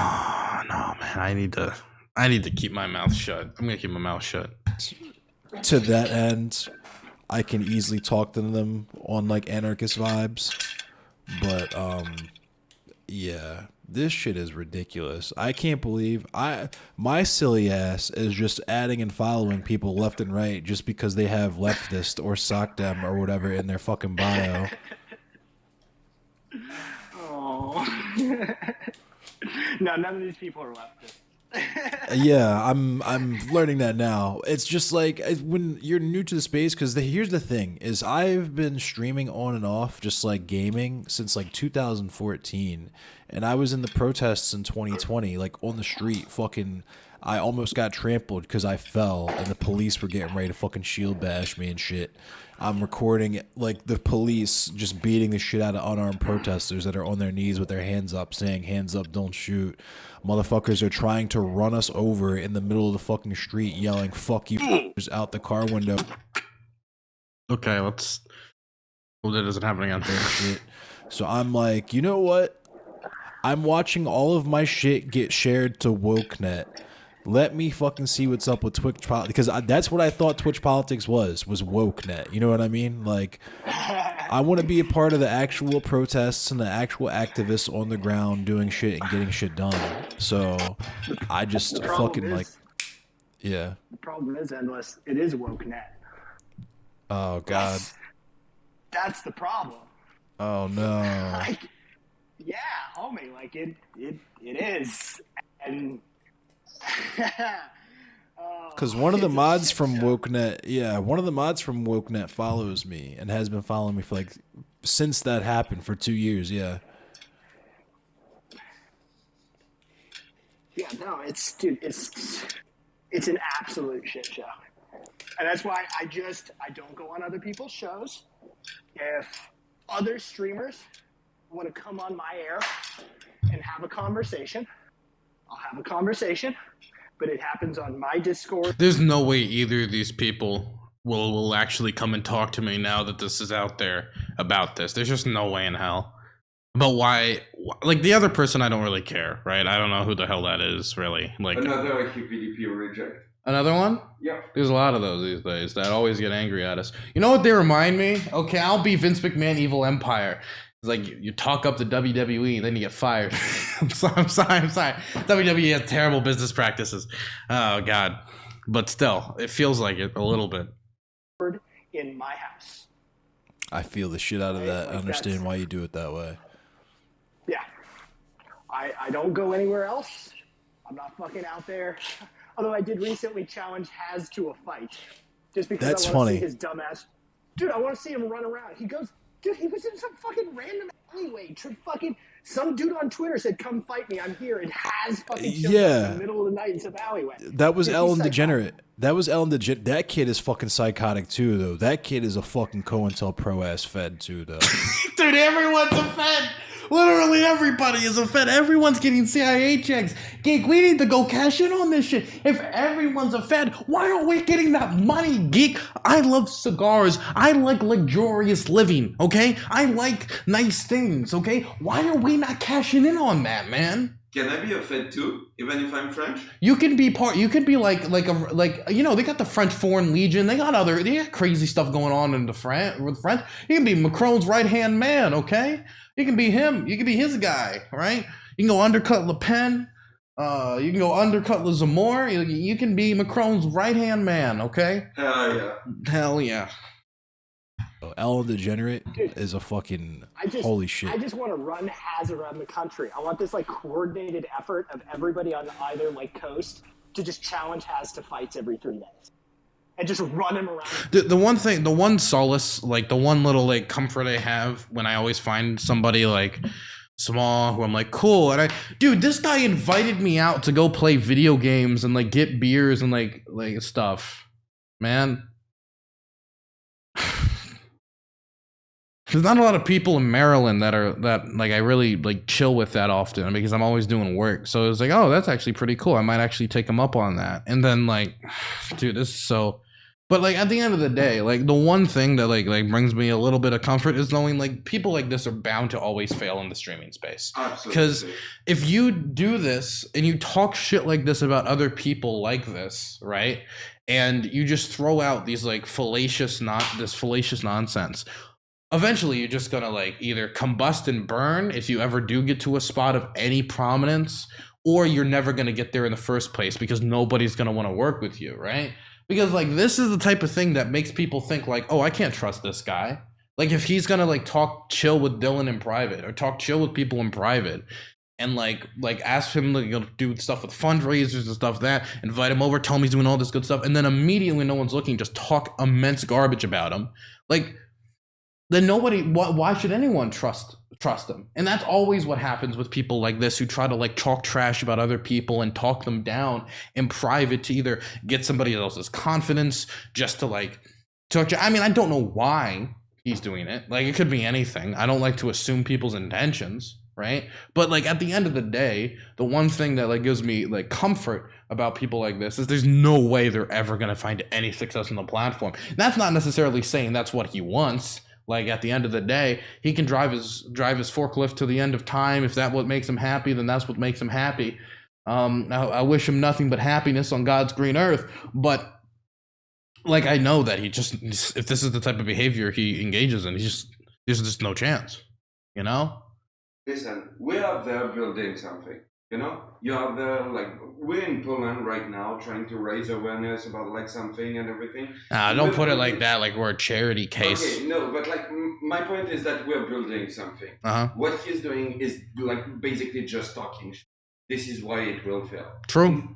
man. I need to keep my mouth shut. I'm gonna keep my mouth shut. To that end, I can easily talk to them on like anarchist vibes, but yeah. This shit is ridiculous. I can't believe my silly ass is just adding and following people left and right just because they have leftist or sock dem or whatever in their fucking bio. Oh. No, none of these people are leftist. Yeah, I'm learning that now. It's just like when you're new to the space, because here's the thing is I've been streaming on and off just like gaming since like 2014, and I was in the protests in 2020 like on the street fucking I almost got trampled because I fell and the police were getting ready to fucking shield bash me and shit. I'm recording like the police just beating the shit out of unarmed protesters that are on their knees with their hands up saying, hands up, don't shoot. Motherfuckers are trying to run us over in the middle of the fucking street yelling, fuck you, out the car window. Okay, let's... Well, that isn't happening out there. Shit. So I'm like, you know what? I'm watching all of my shit get shared to WokeNet. Let me fucking see what's up with Twitch politics, because that's what I thought Twitch politics was WokeNet. You know what I mean? Like, I want to be a part of the actual protests and the actual activists on the ground doing shit and getting shit done. So I just fucking like, yeah. The problem is, Endless, it is WokeNet. Oh God. That's the problem. Oh no. Like, yeah, homie, like it is, and because one of the mods from WokeNet follows me and has been following me for like since that happened for 2 years. Yeah. Yeah, no, it's an absolute shit show, and that's why I don't go on other people's shows. If other streamers want to come on my air and have a conversation, I'll have a conversation, but it happens on my Discord. There's no way either of these people will actually come and talk to me now that this is out there about this. There's just no way in hell. But why, like the other person, I don't really care, right? I don't know who the hell that is, really. Like another QPDP reject. Another one? Yeah. There's a lot of those these days that always get angry at us. You know what they remind me? Okay, I'll be Vince McMahon, Evil Empire. It's like you talk up the WWE, then you get fired. I'm sorry. WWE has terrible business practices. Oh, God. But still, it feels like it a little bit. In my house. I feel the shit out of that. Like I understand why you do it that way. Yeah. I don't go anywhere else. I'm not fucking out there. Although I did recently challenge Haz to a fight. Just because That's I want to funny. see his dumbass. Dude, I want to see him run around. He goes, dude, he was in some fucking random alleyway. Some dude on Twitter said, come fight me, I'm here. And Haz fucking showed up in the middle of the night in some alleyway. That was Ellen DeGenerate. That kid is fucking psychotic too, though. That kid is a fucking COINTELPRO ass fed too, though. Dude, everyone's a fed. Literally everybody is a fed. Everyone's getting CIA checks. Geek, we need to go cash in on this shit. If everyone's a fed, why aren't we getting that money, Geek? I love cigars. I like luxurious living, okay? I like nice things, okay? Why are we not cashing in on that, man? Can I be a Fed too, even if I'm French? You can be like you know, they got the French Foreign Legion. They got crazy stuff going on in with French. You can be Macron's right hand man, okay? You can be him. You can be his guy, right? You can go undercut Le Pen. You can go undercut Le Zemmour. You can be Macron's right hand man, okay? Hell yeah. Hell yeah. Ellen DeGenerate is a fucking holy shit. I just want to run Haz around the country. I want this like coordinated effort of everybody on either like coast to just challenge Haz to fights every 3 days. And just run him around. The one solace, like the one little like comfort I have when I always find somebody like small who I'm like, cool, and dude, this guy invited me out to go play video games and like get beers and like stuff, man. There's not a lot of people in Maryland that like I really like chill with that often because I'm always doing work. So it was like, oh, that's actually pretty cool. I might actually take them up on that. And then like, dude, this is so. But like at the end of the day, like the one thing that like brings me a little bit of comfort is knowing like people like this are bound to always fail in the streaming space. Absolutely. Because if you do this and you talk shit like this about other people like this, right? And you just throw out these like fallacious nonsense. Eventually, you're just gonna like either combust and burn if you ever do get to a spot of any prominence, or you're never gonna get there in the first place because nobody's gonna want to work with you, right? Because like this is the type of thing that makes people think like, oh, I can't trust this guy. Like if he's gonna like talk chill with Dylan in private or talk chill with people in private, and like ask him to do stuff with fundraisers and stuff that, invite him over, tell him he's doing all this good stuff, and then immediately when no one's looking, just talk immense garbage about him, like. Then nobody. Why should anyone trust trust them. And that's always what happens with people like this who try to like talk trash about other people and talk them down in private to either get somebody else's confidence, just to like talk. I mean, I don't know why he's doing it. Like, it could be anything. I don't like to assume people's intentions, right? But like at the end of the day, the one thing that like gives me like comfort about people like this is there's no way they're ever going to find any success on the platform. That's not necessarily saying that's what he wants. Like, at the end of the day, he can drive his forklift to the end of time. If that's what makes him happy, then that's what makes him happy. I wish him nothing but happiness on God's green earth. But like, I know that he just, if this is the type of behavior he engages in, there's just no chance, you know? Listen, we are there building something. You know, you are there, like, we're in Poland right now trying to raise awareness about, like, something and everything. Don't put it like that, like we're a charity case. Okay, no, but, like, my point is that we're building something. What he's doing is, like, basically just talking shit. This is why it will fail. True.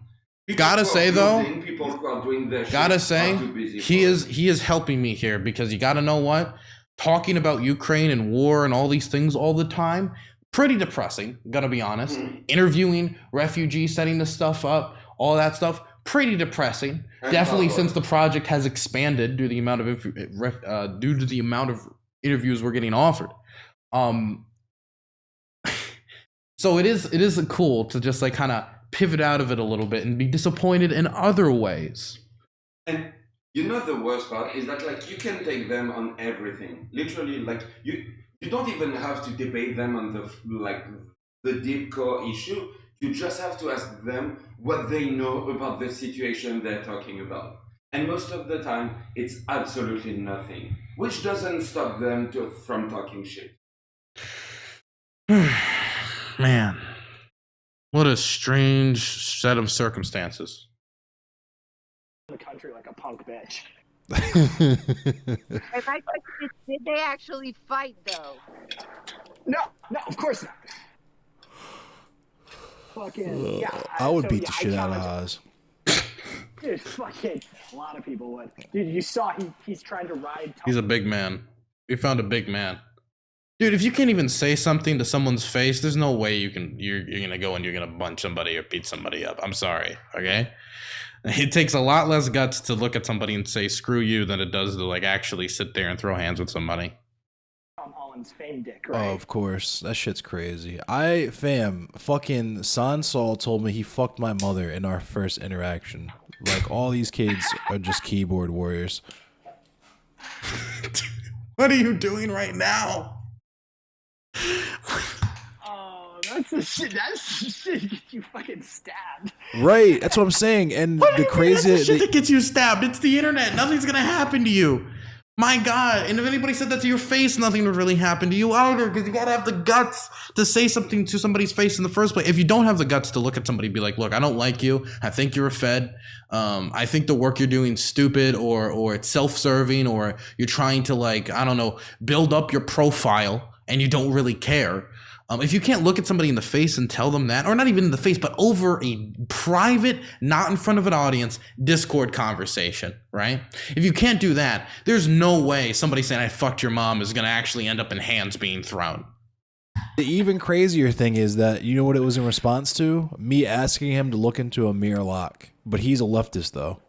Gotta say, though, people who are doing their gotta shit say, are too busy he is helping me here, because you gotta know what? Talking about Ukraine and war and all these things all the time, pretty depressing, gonna be honest. Interviewing refugees, setting this stuff up, all that stuff, pretty depressing. Definitely, since the project has expanded due to the amount of interviews we're getting offered. So it is cool to just like kind of pivot out of it a little bit and be disappointed in other ways. And you know the worst part is that, like, you can take them on everything. Literally, like, you don't even have to debate them on the deep core issue. You just have to ask them what they know about the situation they're talking about. And most of the time, it's absolutely nothing, which doesn't stop them from talking shit. Man, what a strange set of circumstances. The country like a punk bitch. And my question is, did they actually fight though? No, of course not. Fucking yeah. I would beat the shit out of Oz. Dude, fucking a lot of people would. Dude, you saw he's trying to ride. He's a big man. We found a big man. Dude, if you can't even say something to someone's face, there's no way you're gonna go and you're gonna punch somebody or beat somebody up. I'm sorry, okay? It takes a lot less guts to look at somebody and say screw you than it does to like actually sit there and throw hands with somebody. Tom Holland's fame dick, right? Oh, of course. That shit's crazy. Fucking Sansol told me he fucked my mother in our first interaction. Like, all these kids are just keyboard warriors. What are you doing right now? Oh, that's the shit. That's the shit that gets you fucking stabbed. Right, that's what I'm saying. And the crazy That's the shit that gets you stabbed. It's the internet. Nothing's gonna happen to you. My God. And if anybody said that to your face, nothing would really happen to you either, because you gotta have the guts to say something to somebody's face in the first place. If you don't have the guts to look at somebody and be like, look, I don't like you. I think you're a Fed. I think the work you're doing is stupid, or it's self-serving, or you're trying to, like, I don't know, build up your profile and you don't really care. If you can't look at somebody in the face and tell them that, or not even in the face, but over a private, not in front of an audience, Discord conversation, right? If you can't do that, there's no way somebody saying I fucked your mom is going to actually end up in hands being thrown. The even crazier thing is that, you know what it was in response to? Me asking him to look into Amir Locke. But he's a leftist, though.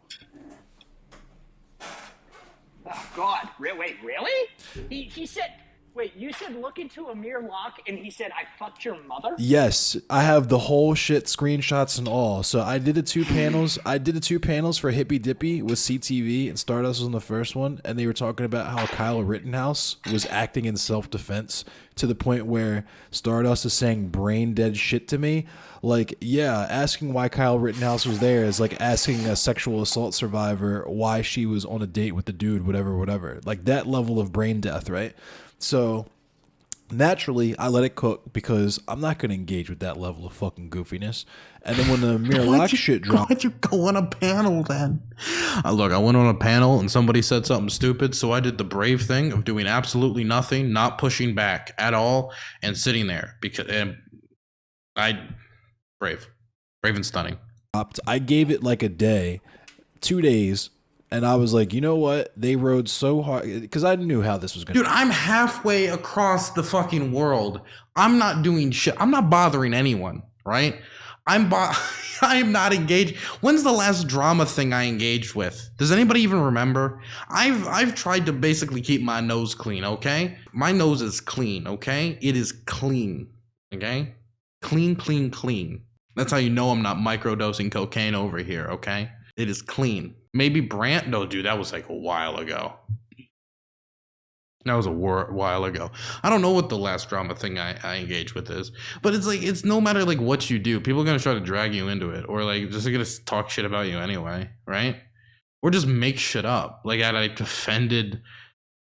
Oh, God. Wait, really? He said... Wait, you said look into Amir Locke, and he said I fucked your mother? Yes, I have the whole shit, screenshots and all. So I did the two panels. For Hippy Dippy with CTV, and Stardust was on the first one, and they were talking about how Kyle Rittenhouse was acting in self-defense to the point where Stardust is saying brain dead shit to me. Like, yeah, asking why Kyle Rittenhouse was there is like asking a sexual assault survivor why she was on a date with the dude, whatever. Like, that level of brain death, right? So, naturally, I let it cook because I'm not going to engage with that level of fucking goofiness. And then when the Amir Locke shit dropped... Why'd you go on a panel then? Look, I went on a panel and somebody said something stupid, so I did the brave thing of doing absolutely nothing, not pushing back at all, and sitting there. Brave and stunning. I gave it like a day, 2 days, And I was like, you know what? They rode so hard because I knew how this was going to Dude, I'm halfway across the fucking world. I'm not doing shit. I'm not bothering anyone, right? I am not engaged. When's the last drama thing I engaged with? Does anybody even remember? I've tried to basically keep my nose clean, okay? My nose is clean, okay? It is clean, okay? Clean, clean, clean. That's how you know I'm not microdosing cocaine over here, okay? It is clean. Maybe Brant? No, dude, that was like a while ago. That was a while ago. I don't know what the last drama thing I engaged with is, but it's like, it's no matter like what you do, people are going to try to drag you into it, or like just going to talk shit about you anyway, right? Or just make shit up, like at like offended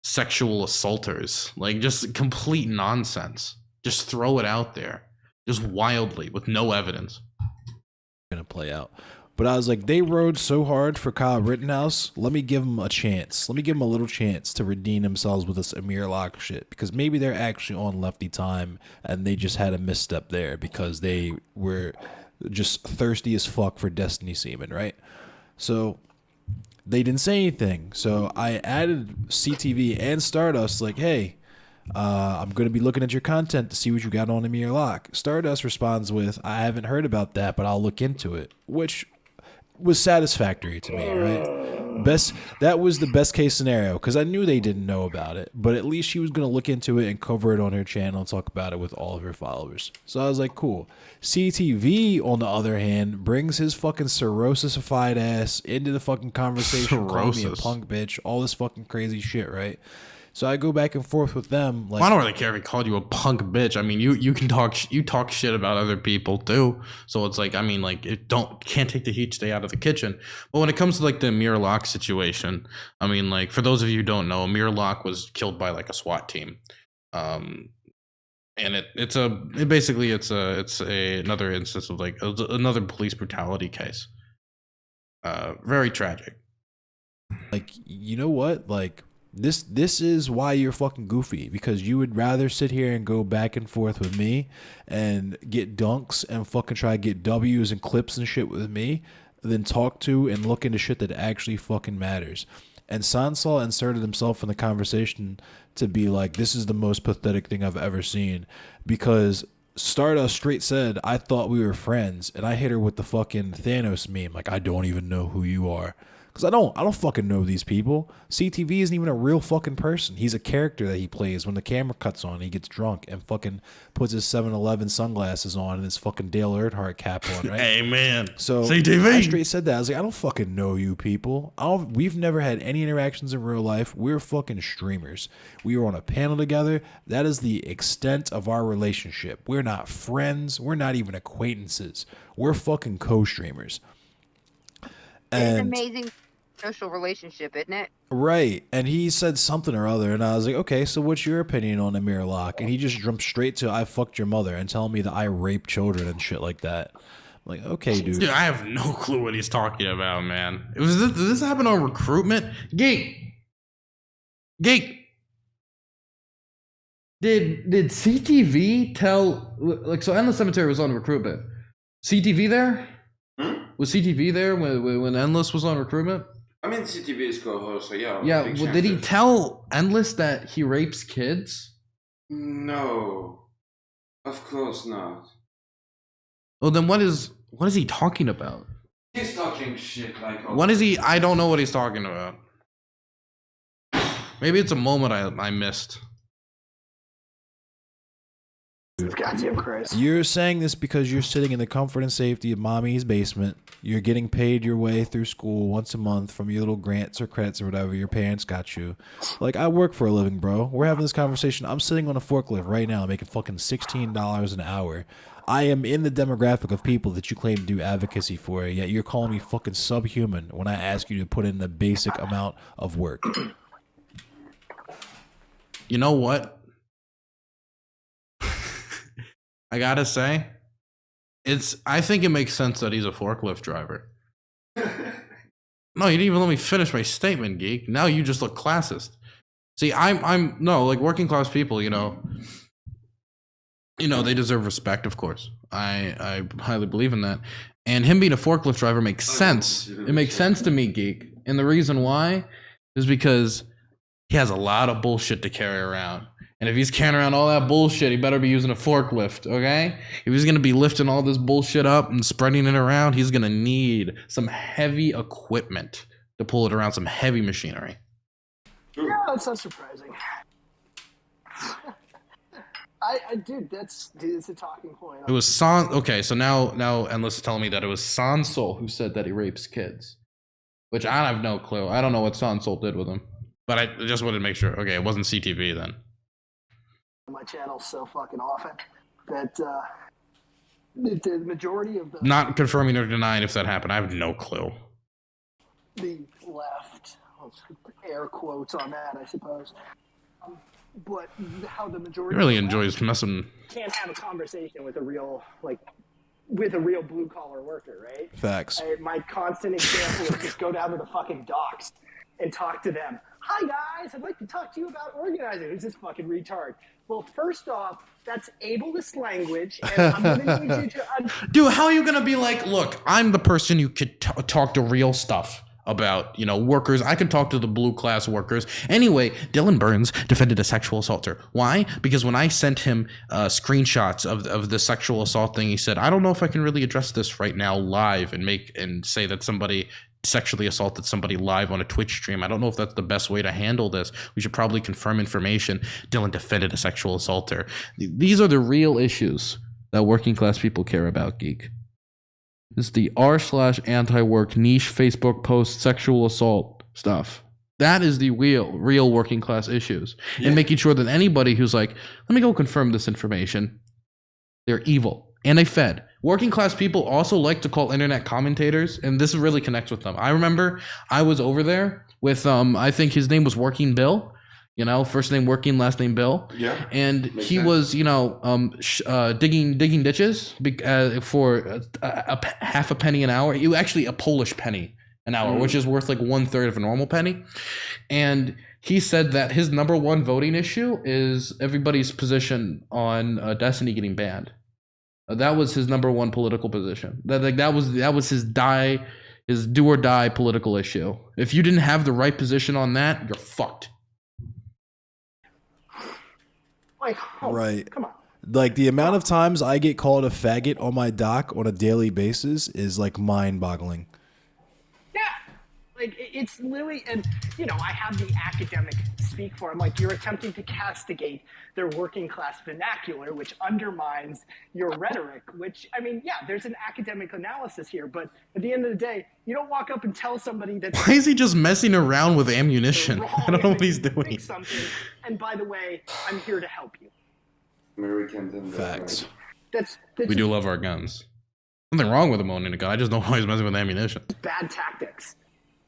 sexual assaulters, like just complete nonsense. Just throw it out there, just wildly with no evidence. Gonna play out. But I was like, they rode so hard for Kyle Rittenhouse. Let me give them a chance. Let me give them a little chance to redeem themselves with this Amir Locke shit. Because maybe they're actually on lefty time and they just had a misstep there because they were just thirsty as fuck for Destiny semen, right? So they didn't say anything. So I added CTV and Stardust like, hey, I'm going to be looking at your content to see what you got on Amir Locke. Stardust responds with, I haven't heard about that, but I'll look into it, which was satisfactory to me, right? That was the best case scenario because I knew they didn't know about it, but at least she was going to look into it and cover it on her channel and talk about it with all of her followers. So I was like, cool. CTV, on the other hand, brings his fucking cirrhosis-ified ass into the fucking conversation, calling me a punk bitch, all this fucking crazy shit, right? So I go back and forth with them. Like, I don't really care if he called you a punk bitch. I mean, you can talk shit about other people too. So it's like, I mean, like, can't take the heat, stay out of the kitchen. But when it comes to like the Amir Locke situation, I mean, like, for those of you who don't know, Amir Locke was killed by like a SWAT team, and it's another instance of like another police brutality case. Very tragic. Like, you know what, like. This is why you're fucking goofy, because you would rather sit here and go back and forth with me and get dunks and fucking try to get W's and clips and shit with me than talk to and look into shit that actually fucking matters. And Sansal inserted himself in the conversation to be like, this is the most pathetic thing I've ever seen, because Stardust straight said, I thought we were friends, and I hit her with the fucking Thanos meme, like, I don't even know who you are. Because I don't fucking know these people. CTV isn't even a real fucking person. He's a character that he plays. When the camera cuts on, he gets drunk and fucking puts his 7-Eleven sunglasses on and his fucking Dale Earnhardt cap on, right? Amen. So CTV. I straight said that. I was like, I don't fucking know you people. We've never had any interactions in real life. We're fucking streamers. We were on a panel together. That is the extent of our relationship. We're not friends. We're not even acquaintances. We're fucking co-streamers. It's an amazing social relationship, isn't it? Right. And he said something or other, and I was like, okay, so what's your opinion on Amir Locke? And he just jumped straight to, I fucked your mother, and telling me that I rape children and shit like that. I'm like, okay, dude. Dude, I have no clue what he's talking about, man. Did this happen on recruitment? Geek. Did CTV tell, like, so Endless Cemetery was on recruitment. CTV there? Was CTV there when Endless was on recruitment? I mean, CTV is co-host, so yeah. Yeah, well, did he tell Endless that he rapes kids? No, of course not. Well, then what is he talking about? He's talking shit like... What is he? I don't know what he's talking about. Maybe it's a moment I missed. Goddamn Christ. You're saying this because you're sitting in the comfort and safety of mommy's basement. You're getting paid your way through school once a month from your little grants or credits or whatever your parents got you. Like, I work for a living, bro. We're having this conversation. I'm sitting on a forklift right now making fucking $16 an hour. I am in the demographic of people that you claim to do advocacy for, yet you're calling me fucking subhuman when I ask you to put in the basic amount of work. You know what? I gotta say, I think it makes sense that he's a forklift driver. No, you didn't even let me finish my statement, geek. Now you just look classist. See, no, like, working class people, you know, they deserve respect, of course. I highly believe in that. And him being a forklift driver makes sense. It makes sense to me, geek. And the reason why is because he has a lot of bullshit to carry around. And if he's carrying around all that bullshit, he better be using a forklift, okay? If he's going to be lifting all this bullshit up and spreading it around, he's going to need some heavy equipment to pull it around, some heavy machinery. Yeah, that's not surprising. Dude, it's a talking point. It was okay, so now Endless is telling me that it was Sansol who said that he rapes kids. Which I have no clue. I don't know what Sansol did with him. But I just wanted to make sure. Okay, it wasn't CTV then. My channel so fucking often that the majority of the Not confirming or denying if that happened. I have no clue. the left, air quotes on that, I suppose. But how the majority He really of the left enjoys messing. can't have a conversation with a real blue collar worker, right? Facts. My constant example is just go down to the fucking docks and talk to them. Hi guys, I'd like to talk to you about organizing. Who's this fucking retard? Well, first off, that's ableist language, and I'm gonna need you to. Dude, how are you gonna be like, look, I'm the person you could talk to real stuff about, workers. I can talk to the blue class workers. Anyway, Dylan Burns defended a sexual assaulter. Why? Because when I sent him screenshots of the sexual assault thing, he said, I don't know if I can really address this right now live and say that somebody sexually assaulted somebody live on a Twitch stream. I don't know if that's the best way to handle this. We should probably confirm information. Dylan defended a sexual assaulter. These are the real issues that working class people care about, Geek. This is the r/anti-work niche Facebook post sexual assault stuff. That is the real working class issues. Yeah. And making sure that anybody who's like, let me go confirm this information, they're evil. And they fed. Working class people also like to call internet commentators, and this really connects with them. I remember I was over there with, I think his name was Working Bill, first name Working, last name Bill. Yeah. And he was, digging ditches for half a penny an hour. Actually, a Polish penny an hour, which is worth like 1/3 of a normal penny. And he said that his number one voting issue is everybody's position on Destiny getting banned. That was his number one political position. That was his do or die political issue. If you didn't have the right position on that, you're fucked. Right. Come on. Like the amount of times I get called a faggot on my doc on a daily basis is like mind-boggling. Yeah. Like it's literally, and I have the academic speak for him. Like you're attempting to castigate their working class vernacular, which undermines your rhetoric. Which there's an academic analysis here, but at the end of the day, you don't walk up and tell somebody that. Why is he just messing around with ammunition? I don't know what he's doing. And by the way, I'm here to help you. Americans and facts. We do love our guns. Nothing wrong with him owning a gun. I just don't know why he's messing with ammunition. Bad tactics.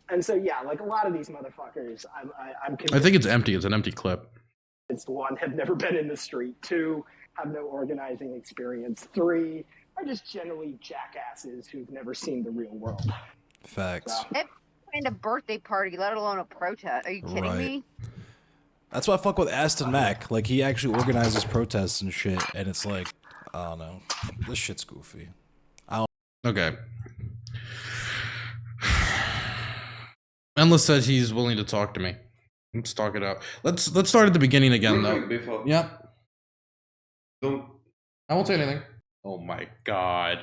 And so, like a lot of these motherfuckers, I'm convinced. I think it's empty. It's an empty clip. It's 1, have never been in the street. 2, have no organizing experience. 3, are just generally jackasses who've never seen the real world. Facts. So. That kind of birthday party, let alone a protest. Are you kidding me? That's why I fuck with Aston Mac. Like, he actually organizes protests and shit, and it's like, I don't know. This shit's goofy. Okay. Endless says he's willing to talk to me. Let's talk it out. Let's start at the beginning again, though. Before. Yeah. Don't. I won't say anything. Oh my god.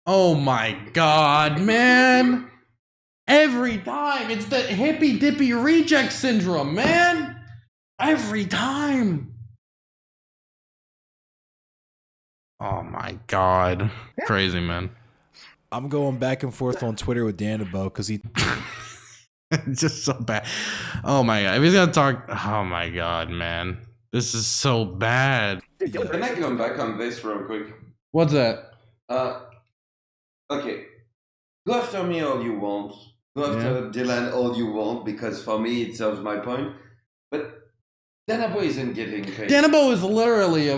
Oh my god, man. Every time. It's the hippy dippy reject syndrome, man. Every time. Oh my god. Crazy, man. I'm going back and forth on Twitter with Danabo because he... It's just so bad. Oh my god. If he's gonna talk... Oh my god, man. This is so bad. Can I come back on this real quick? What's that? Okay. Go after me all you want. Go after Dylan all you want, because for me it serves my point. But Danabo isn't getting paid. Danabo is literally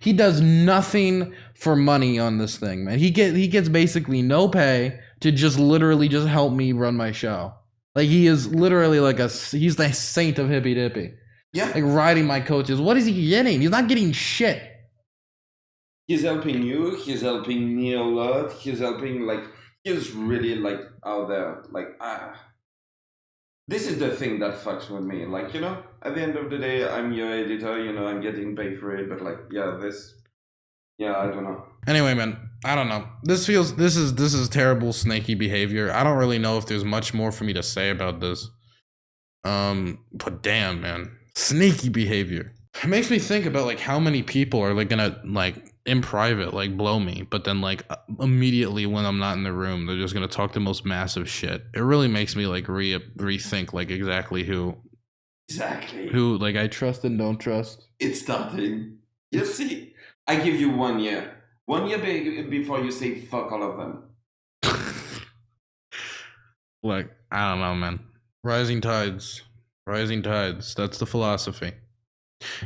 he does nothing for money on this thing, man. He gets basically no pay to just literally just help me run my show. Like he is literally he's the saint of hippy dippy. Yeah. Like riding my coaches. What is he getting? He's not getting shit. He's helping you, he's helping me a lot, he's helping He's really like out there. Like this is the thing that fucks with me. Like, you know, at the end of the day, I'm your editor. You know, I'm getting paid for it. But like, yeah, I don't know. Anyway, man, I don't know. This is terrible snaky behavior. I don't really know if there's much more for me to say about this. But damn, man, snaky behavior. It makes me think about like how many people are like gonna like in private like blow me, but then like immediately when I'm not in the room, they're just gonna talk the most massive shit. It really makes me like rethink like exactly who like I trust and don't trust. It's starting. You see, I give you 1 year. 1 year before you say fuck all of them. Like, I don't know, man. Rising tides. That's the philosophy.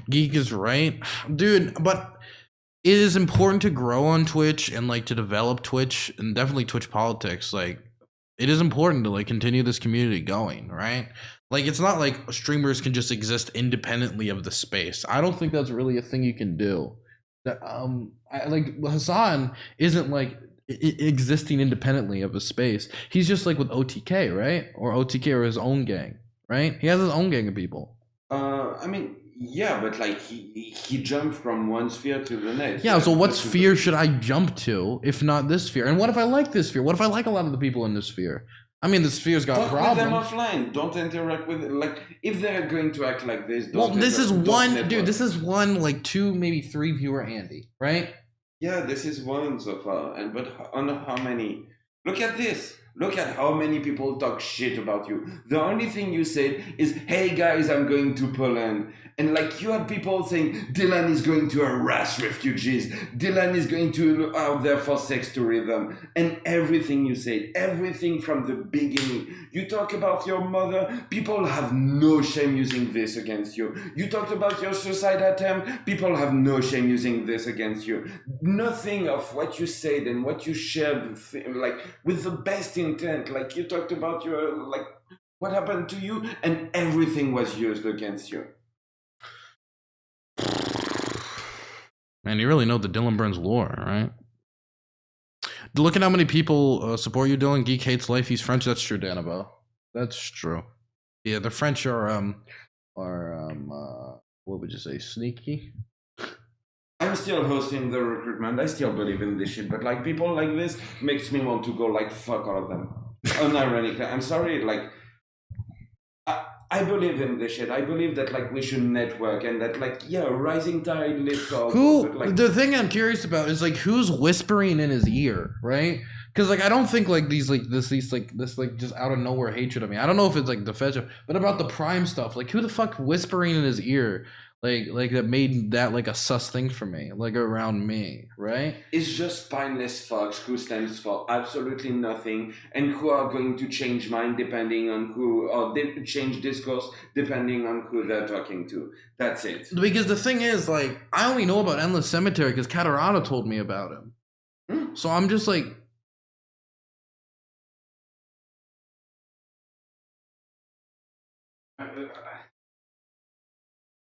Geek is right. Dude, but it is important to grow on Twitch and like to develop Twitch and definitely Twitch politics. Like, it is important to like continue this community going, right? Like, it's not like streamers can just exist independently of the space. I don't think that's really a thing you can do. Like Hassan isn't like existing independently of a space. He's just like with OTK, right? Or OTK or his own gang, right? He has his own gang of people. I mean, yeah, but like he jumped from one sphere to the next. Yeah, so what sphere should I jump to if not this sphere? And what if I like this sphere? What if I like a lot of the people in this sphere? I mean, the sphere's got problems. Talk with them offline. Don't interact with like if they're going to act like this. Well, this is one, dude. This is one, like 2, maybe 3 viewer Andy, right? Yeah, this is one so far, and but on how many? Look at this. Look at how many people talk shit about you. The only thing you said is, "Hey guys, I'm going to Poland," and like you have people saying Dylan is going to harass refugees. Dylan is going to out there for sex tourism, and everything you said, everything from the beginning. You talk about your mother. People have no shame using this against you. You talked about your suicide attempt. People have no shame using this against you. Nothing of what you said and what you shared, like with the best intent. Like you talked about your like what happened to you, and everything was used against you. Man, you really know the Dylan Burns lore, right? Look at how many people support you, Dylan. Geek hates life. He's French. That's true, Danabo. That's true. Yeah, the French are what would you say, sneaky? I'm still hosting the recruitment. I still believe in this shit, but like people like this makes me want to go like fuck all of them. Unironically, I'm sorry. Like I believe in this shit. I believe that like we should network and that like yeah, rising tide lifts all. Who? Like, the thing I'm curious about is like who's whispering in his ear, right? Because like I don't think like this just out of nowhere hatred of me. I don't know if it's like the fetch, but about the Prime stuff, like who the fuck whispering in his ear? Like that made that like a sus thing for me, like around me, right? It's just spineless fucks who stands for absolutely nothing and who are going to change mind depending on who, or change discourse depending on who they're talking to. That's it. Because the thing is, like, I only know about Endless Cemetery because Catarata told me about him. So I'm just like,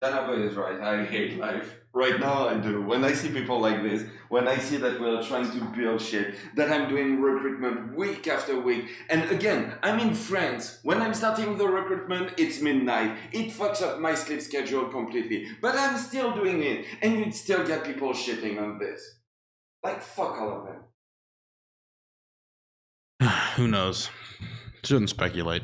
Danabo is right. I hate life. Right now I do. When I see people like this, when I see that we're trying to build shit, that I'm doing recruitment week after week, and again, I'm in France. When I'm starting the recruitment, it's midnight. It fucks up my sleep schedule completely. But I'm still doing it, and you still get people shitting on this. Like, fuck all of them. who knows? Shouldn't speculate.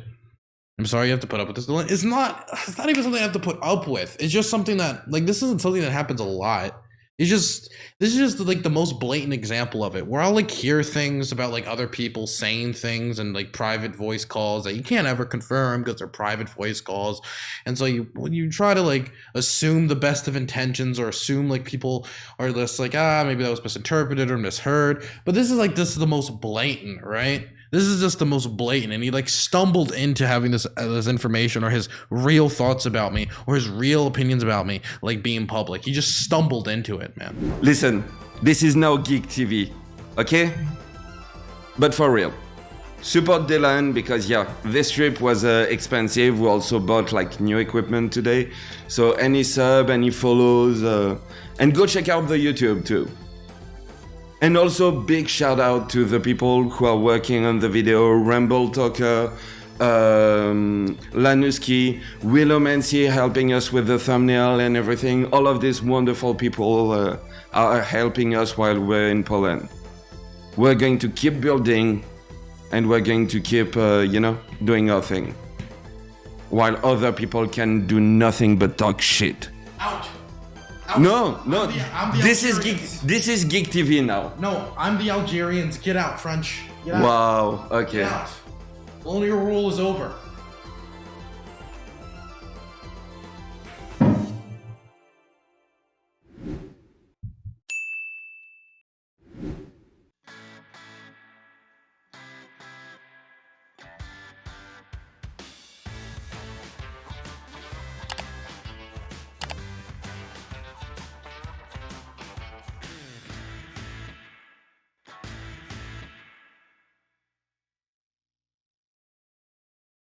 I'm sorry you have to put up with this. It's not even something I have to put up with. It's just something that, like, this isn't something that happens a lot. This is just like the most blatant example of it, where I'll like hear things about like other people saying things and like private voice calls that you can't ever confirm because they're private voice calls. And so you try to like assume the best of intentions or assume like people are just like, maybe that was misinterpreted or misheard. But this is the most blatant, right? This is just the most blatant, and he like stumbled into having this information or his real thoughts about me or his real opinions about me like being public. He just stumbled into it, man. Listen, this is now Geek TV, okay? But for real, support Dylan because yeah, this trip was expensive. We also bought like new equipment today, so any sub, any follows, and go check out the YouTube too. And also big shout out to the people who are working on the video, Rumble Talker, Lanuski, Willomancy helping us with the thumbnail and everything. All of these wonderful people are helping us while we're in Poland. We're going to keep building and we're going to keep, doing our thing. While other people can do nothing but talk shit. Ouch. No, I'm the this is Geek TV now. No, I'm the Algerians. Get out, French. Get out. Wow, okay. Get out. Colonial rule is over.